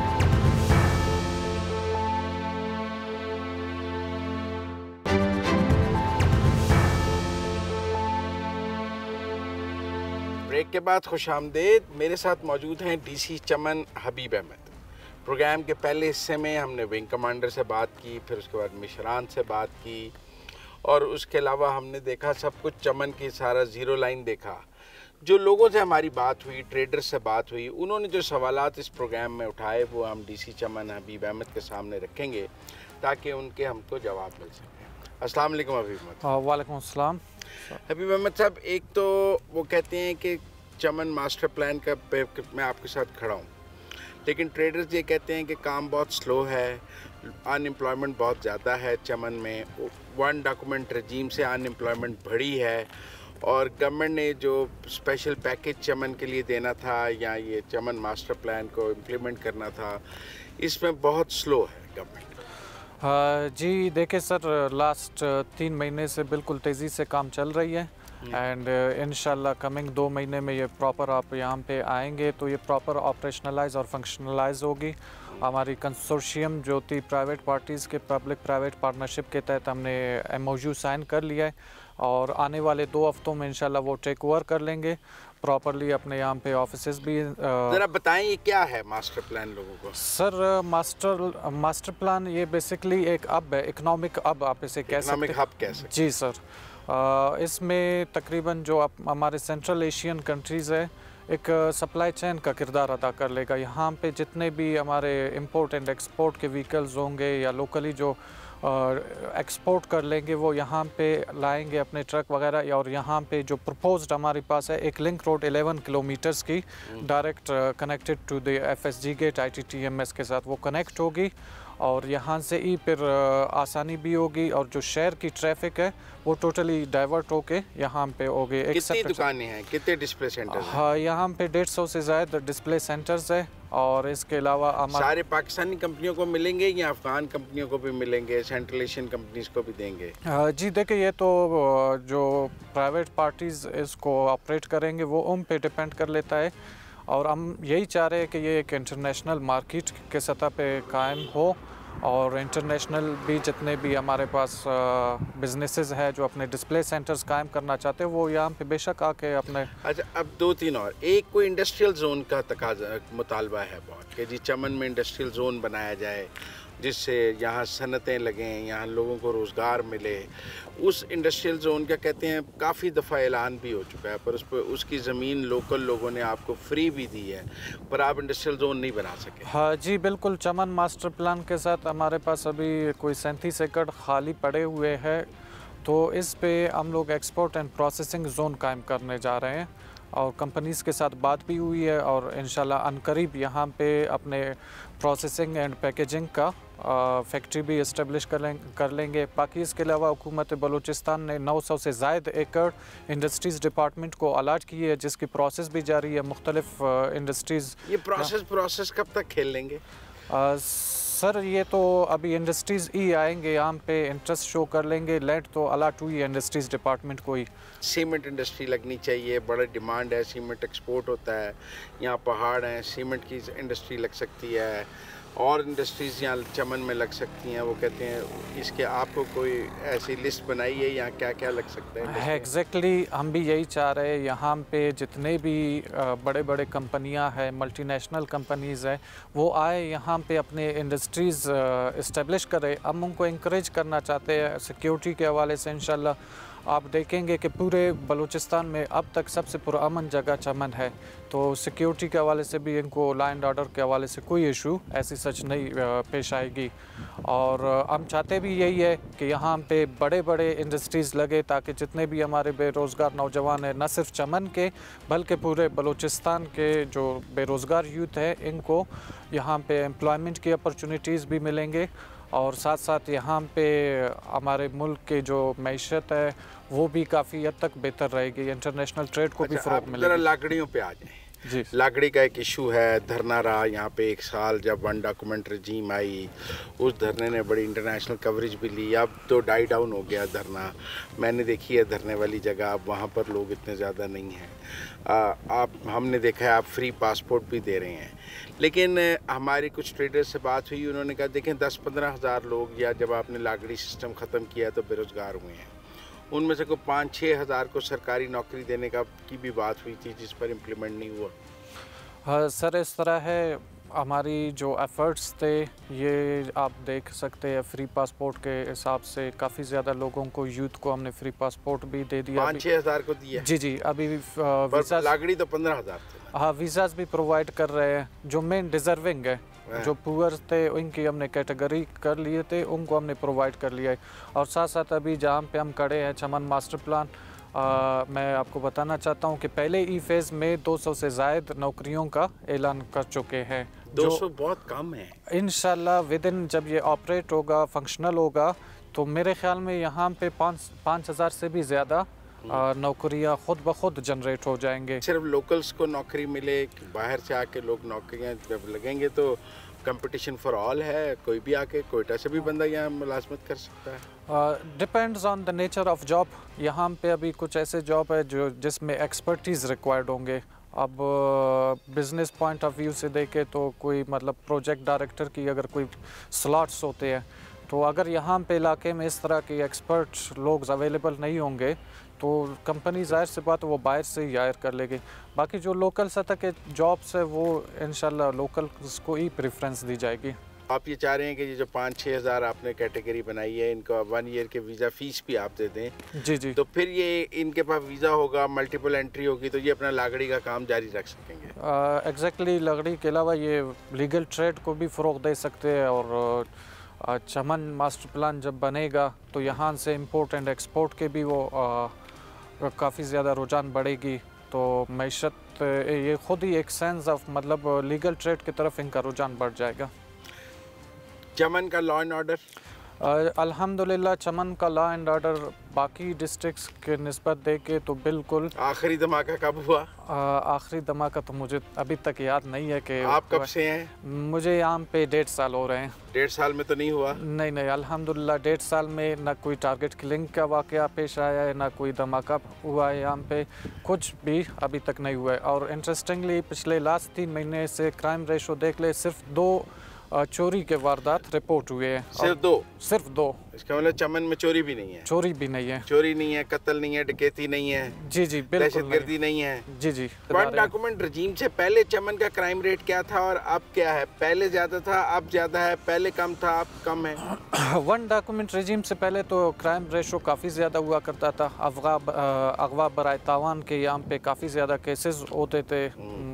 ब्रेक के बाद खुशामदीद। मेरे साथ मौजूद हैं डीसी चमन हबीब अहमद। प्रोग्राम के पहले हिस्से में हमने विंग कमांडर से बात की, फिर उसके बाद मिशरान से बात की, और उसके अलावा हमने देखा सब कुछ चमन की सारा ज़ीरो लाइन देखा। जो लोगों से हमारी बात हुई, ट्रेडर से बात हुई, उन्होंने जो सवालात इस प्रोग्राम में उठाए वो हम डीसी चमन हबीब अहमद के सामने रखेंगे ताकि उनके हमको जवाब मिल सके। अस्सलाम वालेकुम हबीब अहमद। वालेकुम अस्सलाम। हबीब अहमद साहब, एक तो वो कहते हैं कि चमन मास्टर प्लान का मैं आपके साथ खड़ा हूँ, लेकिन ट्रेडर्स ये कहते हैं कि काम बहुत स्लो है, अनएम्प्लॉयमेंट बहुत ज़्यादा है चमन में, 1 डॉक्यूमेंट रजीम से अनएम्प्लॉयमेंट बढ़ी है, और गवर्नमेंट ने जो स्पेशल पैकेज चमन के लिए देना था या ये चमन मास्टर प्लान को इम्प्लीमेंट करना था, इसमें बहुत स्लो है गवर्नमेंट। जी देखिए सर, लास्ट 3 महीने से बिल्कुल तेज़ी से काम चल रही है, एंड इंशाल्लाह कमिंग 2 महीने में ये प्रॉपर आप यहाँ पे आएंगे तो ये प्रॉपर ऑपरेशनलाइज और फंक्शनलाइज होगी। हमारी कंसोर्शियम जो थी प्राइवेट पार्टीज़ के पब्लिक प्राइवेट पार्टनरशिप के तहत हमने MOU साइन कर लिया है, और आने वाले 2 हफ्तों में इंशाल्लाह वो टेक ओवर कर लेंगे प्रॉपरली अपने यहाँ पे ऑफिसेज भी। ज़रा बताएं ये क्या है मास्टर प्लान लोगों को? सर मास्टर प्लान ये बेसिकली एक अब है, इकोनॉमिक अब आप इसे कह सकते हैं। हब कह सकते। जी सर, इसमें तकरीबन जो आप हमारे सेंट्रल एशियन कंट्रीज़ है एक सप्लाई चेन का किरदार अदा कर लेगा। यहाँ पे जितने भी हमारे इंपोर्ट एंड एक्सपोर्ट के व्हीकल्स होंगे या लोकली जो एक्सपोर्ट कर लेंगे वो यहाँ पे लाएंगे अपने ट्रक वगैरह, और यहाँ पे जो प्रपोज्ड हमारे पास है एक लिंक रोड 11 किलोमीटर्स की direct connected to the FSG gate ITTMS के साथ वो कनेक्ट होगी, और यहाँ से ही फिर आसानी भी होगी, और जो शहर की ट्रैफिक है वो टोटली डाइवर्ट होके यहाँ पे होगी। कितनी दुकानें हैं, कितने डिस्प्ले सेंटर्स हैं? हाँ, यहाँ पे 150 से ज़्यादा डिस्प्ले सेंटर्स है, और इसके अलावा सारे पाकिस्तानी कंपनियों को मिलेंगे या अफगान कंपनियों को भी मिलेंगे, सेंट्रल एशियन कंपनीज को भी देंगे? जी देखिए, ये तो जो प्राइवेट पार्टीज़ इसको ऑपरेट करेंगे वो उन पे डिपेंड कर लेता है, और हम यही चाह रहे हैं कि ये एक इंटरनेशनल मार्केट के सतह पे कायम हो, और इंटरनेशनल भी जितने भी हमारे पास बिजनेसेस है जो अपने डिस्प्ले सेंटर्स कायम करना चाहते हैं वो यहाँ पे बेशक आके अपने। अच्छा, अब 2-3 और, एक कोई इंडस्ट्रियल जोन का तकाजा मुतालबा है बहुत कि जी चमन में इंडस्ट्रियल जोन बनाया जाए जिससे यहाँ सनतें लगें, यहाँ लोगों को रोज़गार मिले। उस इंडस्ट्रियल जोन का कहते हैं काफ़ी दफ़ा ऐलान भी हो चुका है, पर उस पर उसकी ज़मीन लोकल लोगों ने आपको फ्री भी दी है, पर आप इंडस्ट्रियल जोन नहीं बना सके। हाँ जी बिल्कुल, चमन मास्टर प्लान के साथ हमारे पास अभी कोई 37 एकड़ खाली पड़े हुए हैं, तो इस पे हम लोग एक्सपोर्ट एंड प्रोसेसिंग जोन कायम करने जा रहे हैं, और कंपनीज़ के साथ बात भी हुई है, और इंशाल्लाह अनकरीब यहाँ पे अपने प्रोसेसिंग एंड पैकेजिंग का फैक्ट्री भी इस्टेब्लिश कर लेंगे। बाकी इसके अलावा हुकूमत बलूचिस्तान ने 900 से ज़ायद एकड़ इंडस्ट्रीज़ डिपार्टमेंट को अलाट की है, जिसकी प्रोसेस भी जारी है मुख्तलिफ इंडस्ट्रीज़। ये प्रोसेस कब तक खेल लेंगे? सर ये तो अभी इंडस्ट्रीज़ ही आएंगे, यहाँ पे इंटरेस्ट शो कर लेंगे, लैंड तो अलाट हुई है इंडस्ट्रीज़ डिपार्टमेंट को ही। सीमेंट इंडस्ट्री लगनी चाहिए, बड़ा डिमांड है, सीमेंट एक्सपोर्ट होता है, यहाँ पहाड़ हैं, सीमेंट की इंडस्ट्री लग सकती है, और इंडस्ट्रीज़ यहाँ चमन में लग सकती हैं, वो कहते हैं इसके आपको कोई ऐसी लिस्ट बनाई है यहाँ क्या क्या लग सकता है? एग्जैक्टली हम भी यही चाह रहे हैं, यहाँ पे जितने भी बड़े बड़े कंपनियाँ हैं, मल्टीनेशनल कंपनीज़ हैं, वो आए यहाँ पे अपने इंडस्ट्रीज़ इस्टेब्लिश करें। हम उनको इंकरेज करना चाहते हैं सिक्योरिटी के हवाले से। इंशाल्लाह आप देखेंगे कि पूरे बलूचिस्तान में अब तक सबसे पुरअमन जगह चमन है, तो सिक्योरिटी के हवाले से भी इनको लॉ एंड ऑर्डर के हवाले से कोई इशू ऐसी सच नहीं पेश आएगी। और हम चाहते भी यही है कि यहाँ पे बड़े बड़े इंडस्ट्रीज़ लगे ताकि जितने भी हमारे बेरोज़गार नौजवान हैं, न सिर्फ चमन के बल्कि पूरे बलूचिस्तान के जो बेरोज़गार यूथ है, इनको यहाँ पे एम्प्लॉयमेंट की अपॉर्चुनिटीज़ भी मिलेंगे। और साथ साथ यहाँ पे हमारे मुल्क की जो मैशत है वो भी काफ़ी हद तक बेहतर रहेगी, इंटरनेशनल ट्रेड को भी फ़रोग़ मिलेगा। लाकड़ियों पे आ जाए जी, लाकड़ी का एक इशू है, धरना रहा यहाँ पे 1 साल, जब वन डॉक्यूमेंट रजीम आई उस धरने ने बड़ी इंटरनेशनल कवरेज भी ली। अब तो डाई डाउन हो गया धरना, मैंने देखी है धरने वाली जगह, अब वहाँ पर लोग इतने ज़्यादा नहीं हैं। आप हमने देखा है आप फ्री पासपोर्ट भी दे रहे हैं, लेकिन हमारी कुछ ट्रेडर्स से बात हुई, उन्होंने कहा देखें 10-15 हज़ार लोग या जब आपने लाकड़ी सिस्टम ख़त्म किया तो बेरोज़गार हुए हैं, उनमें से कोई 5-6 हज़ार को सरकारी नौकरी देने की भी बात हुई थी जिस पर इम्प्लीमेंट नहीं हुआ। हाँ सर, इस तरह है, हमारी जो एफ़र्ट्स थे ये आप देख सकते हैं, फ्री पासपोर्ट के हिसाब से काफ़ी ज़्यादा लोगों को, यूथ को हमने फ्री पासपोर्ट भी दे दिया। 5-6 हज़ार को दिया? जी जी, अभी वीज़ा लाकड़ी तो 15 हज़ार थे। हाँ, वीज़ाज़ भी प्रोवाइड कर रहे हैं। जो मेन डिज़र्विंग है, जो पुअर थे, उनकी हमने कैटेगरी कर लिए थे, उनको हमने प्रोवाइड कर लिया है। और साथ साथ अभी जहाँ पे हम खड़े हैं, चमन मास्टर प्लान, मैं आपको बताना चाहता हूँ कि पहले ई फेज़ में 200 से ज़ायद नौकरियों का ऐलान कर चुके हैं। 200 बहुत कम है। इंशाल्लाह विद इन जब ये ऑपरेट होगा, फंक्शनल होगा, तो मेरे ख्याल में यहाँ पे 5,000 से भी ज़्यादा नौकरियाँ खुद ब खुद जनरेट हो जाएंगे। सिर्फ लोकल्स को नौकरी मिले, बाहर से आके लोग नौकरियाँ जब लगेंगे तो कंपटीशन फॉर ऑल है, कोई भी आके कोयटा से भी बंदा यहाँ मुलाजमत कर सकता है। Depends on the nature of job. यहाँ पे अभी कुछ ऐसे जॉब है जो जिसमें एक्सपर्टीज़ रिक्वायर्ड होंगे। अब बिज़नेस पॉइंट ऑफ व्यू से देखें तो कोई मतलब प्रोजेक्ट डायरेक्टर की अगर कोई स्लॉट्स होते हैं, तो अगर यहाँ पे इलाके में इस तरह के एक्सपर्ट लोग अवेलेबल नहीं होंगे तो कंपनी ज़ाहिर सी बात वो बाहर से ही हायर कर लेगी। बाकी जो लोकल सतह के जॉब्स है वो इंशाल्लाह लोकल्स को ही प्रेफरेंस दी जाएगी। आप ये चाह रहे हैं कि ये जो 5-6 हज़ार आपने कैटेगरी बनाई है, इनको 1 ईयर के वीज़ा फ़ीस भी आप दे दें? जी जी। तो फिर ये इनके पास वीज़ा होगा, मल्टीपल एंट्री होगी, तो ये अपना लाकड़ी का काम जारी रख सकेंगे? एग्जैक्टली, लकड़ी के अलावा ये लीगल ट्रेड को भी फ़रोग़ दे सकते हैं। और चमन मास्टर प्लान जब बनेगा तो यहाँ से इंपोर्ट एंड एक्सपोर्ट के भी वो काफ़ी ज़्यादा रुझान बढ़ेगी, तो मैशत ये ख़ुद ही एक सेंस ऑफ मतलब लीगल ट्रेड की तरफ इनका रुझान बढ़ जाएगा। चमन का लॉ एंड ऑर्डर? अल्हम्दुलिल्लाह चमन का लॉ एंड ऑर्डर बाकी डिस्ट्रिक्ट्स के निस्बत देखे तो बिल्कुल। आखिरी धमाका कब हुआ? आखिरी धमाका तो मुझे अभी तक याद नहीं है कि आप कब से हैं? मुझे यहाँ पे 1.5 साल हो रहे हैं। 1.5 साल में तो नहीं हुआ? नहीं नहीं, अल्हम्दुलिल्लाह 1.5 साल में ना कोई टारगेट किलिंग का वाक़या पेश आया है, ना कोई धमाका हुआ है, यहाँ पे कुछ भी अभी तक नहीं हुआ है। और इंटरेस्टिंगली पिछले लास्ट 3 महीने से क्राइम रेशो देख ले, सिर्फ 2 चोरी के वारदात रिपोर्ट हुए हैं। सिर्फ 2? सिर्फ 2। इसका मतलब चमन में चोरी भी नहीं है? चोरी भी नहीं है। चोरी नहीं है, कत्ल नहीं है, डकैती नहीं है? जी जी बिल्कुल, दहशतगर्दी नहीं है? जी जी। वन डॉक्यूमेंट रजीम से पहले चमन का क्राइम रेट क्या था और अब क्या है? पहले ज़्यादा था, अब ज़्यादा है? पहले कम था, अब कम है? वन डॉक्यूमेंट रजीम से पहले तो क्राइम रेशो काफ़ी ज़्यादा हुआ करता था। अगवा बराए तावान के यहाँ पे काफ़ी ज़्यादा केसेस होते थे,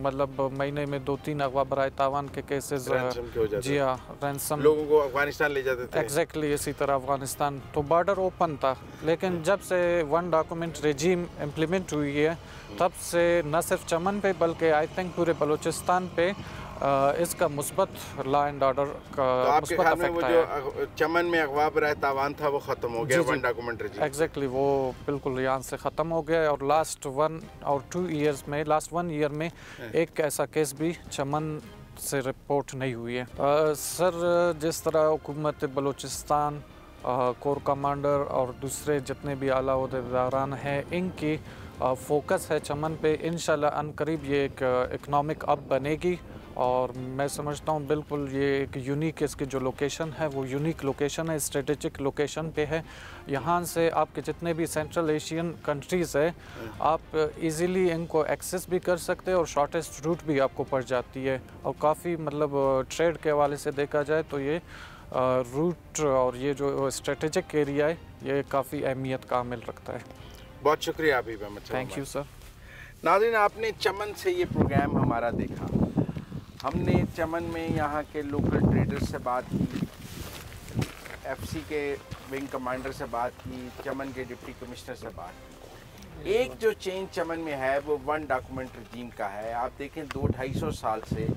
मतलब महीने में 2-3 अगवा बराए तावान के केसेस। जी हाँ, रैंसम लोगों को अफगानिस्तान ले जाते थे। एग्जैक्टली, इसी तरह अफगानिस्तान। तो बॉर्डर ओपन था, लेकिन जब से वन डॉक्यूमेंट रजीम इम्प्लीमेंट हुई है तब से न सिर्फ चमन पे बल्कि आई थिंक पूरे बलूचिस्तान पे इसका मुस्बत लॉ एंड ऑर्डर का मुस्बत इफेक्ट आया। जो चमन में अगवा बराए तावान था वो ख़त्म हो गया वन डॉक्यूमेंट रजीम? एग्जैक्टली, वो बिल्कुल यहाँ से ख़त्म हो गया। और लास्ट 1 और 2 ईयर्स में, लास्ट 1 ईयर में एक ऐसा केस भी चमन से रिपोर्ट नहीं हुई है। सर, जिस तरह हुकूमत बलूचिस्तान, कोर कमांडर और दूसरे जितने भी आला ओहदेदारान हैं, इनकी फोकस है चमन पे, इंशाल्लाह अनकरीब ये एक इकनॉमिक अब बनेगी और मैं समझता हूँ बिल्कुल ये एक यूनिक, इसकी जो लोकेशन है वो यूनिक लोकेशन है, स्ट्रेटेजिक लोकेशन पे है। यहाँ से आपके जितने भी सेंट्रल एशियन कंट्रीज़ है आप इजीली इनको एक्सेस भी कर सकते हैं और शॉर्टेस्ट रूट भी आपको पड़ जाती है। और काफ़ी मतलब ट्रेड के हवाले से देखा जाए तो ये रूट और ये जो स्ट्रेटेजिक एरिया है ये काफ़ी अहमियत का हामिल रखता है। बहुत शुक्रिया Habib Ahmad. Thank you sir. नाज़रीन, आपने चमन से ये प्रोग्राम हमारा देखा। हमने चमन में यहाँ के लोकल ट्रेडर्स से बात की, एफसी के विंग कमांडर से बात की, चमन के डिप्टी कमिश्नर से बात की। एक जो चेंज चमन में है वो वन डॉक्यूमेंट रजीम का है। आप देखें 200-250 साल से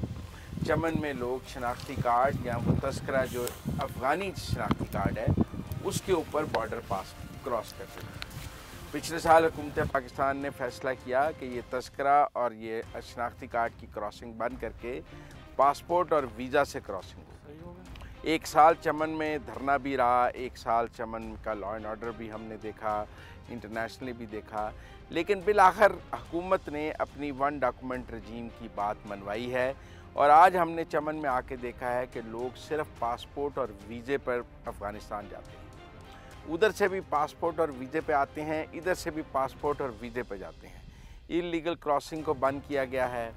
चमन में लोग शनाख्ती कार्ड या वो तस्करा जो अफ़गानी शनाख्ती कार्ड है उसके ऊपर बॉर्डर पास क्रॉस करते हैं। पिछले साल हुकूमत पाकिस्तान ने फ़ैसला किया कि ये तस्करा और ये शनाख्ती कार्ड की क्रॉसिंग बंद करके पासपोर्ट और वीज़ा से क्रॉसिंग हो। एक साल चमन में धरना भी रहा, एक साल चमन का लॉ एंड ऑर्डर भी हमने देखा, इंटरनेशनली भी देखा, लेकिन बिलाखिर हुकूमत ने अपनी वन डॉक्यूमेंट रजीम की बात मनवाई है। और आज हमने चमन में आके देखा है कि लोग सिर्फ पासपोर्ट और वीज़े पर अफ़गानिस्तान जाते हैं। उधर से भी पासपोर्ट और वीज़े पे आते हैं, इधर से भी पासपोर्ट और वीज़े पे जाते हैं। इलीगल क्रॉसिंग को बंद किया गया है,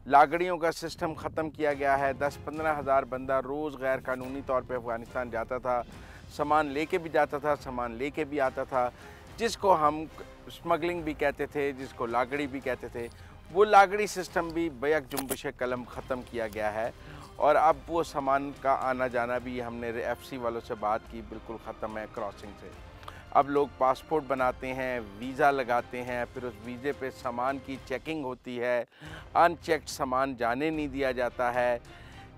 लागड़ियों का सिस्टम ख़त्म किया गया है। 10-15 हज़ार बंदा रोज़ गैर कानूनी तौर पे अफ़गानिस्तान जाता था, सामान लेके भी जाता था, सामान लेके भी आता था, जिसको हम स्मगलिंग भी कहते थे, जिसको लागड़ी भी कहते थे। वो लागड़ी सिस्टम भी बैक जुम्बिश कलम ख़त्म किया गया है और अब वो सामान का आना जाना भी हमने एफसी वालों से बात की, बिल्कुल ख़त्म है क्रॉसिंग से। अब लोग पासपोर्ट बनाते हैं, वीज़ा लगाते हैं, फिर उस वीज़े पे सामान की चेकिंग होती है, अनचेक्ड सामान जाने नहीं दिया जाता है।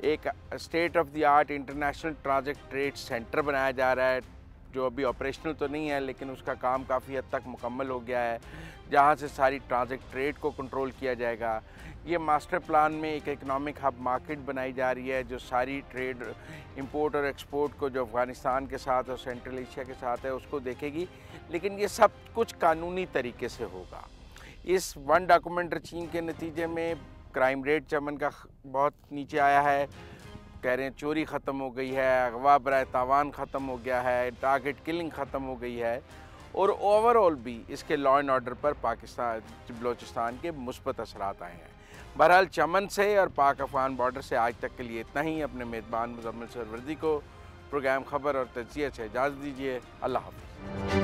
एक state of the art international transit trade centre बनाया जा रहा है, जो अभी ऑपरेशनल तो नहीं है लेकिन उसका काम काफ़ी हद तक मुकम्मल हो गया है, जहाँ से सारी ट्रांजिट ट्रेड को कंट्रोल किया जाएगा। ये मास्टर प्लान में एक इकनॉमिक हब मार्केट बनाई जा रही है जो सारी ट्रेड इंपोर्ट और एक्सपोर्ट को जो अफ़गानिस्तान के साथ और सेंट्रल एशिया के साथ है उसको देखेगी, लेकिन ये सब कुछ कानूनी तरीके से होगा। इस वन डॉक्यूमेंट रजीम के नतीजे में क्राइम रेट चमन का बहुत नीचे आया है। कह रहे हैं चोरी ख़त्म हो गई है, अगवा बराए तावान ख़त्म हो गया है, टारगेट किलिंग ख़त्म हो गई है और ओवरऑल भी इसके लॉ एंड ऑर्डर पर पाकिस्तान बलोचिस्तान के मुस्बत असरात आए हैं। बहरहाल चमन से और पाक अफ़गान बॉर्डर से आज तक के लिए इतना ही। अपने मेज़बान मुज़म्मिल सरवर्दी को प्रोग्राम खबर और तजिया से इजाज़त दीजिए। अल्लाह हाफ़िज़।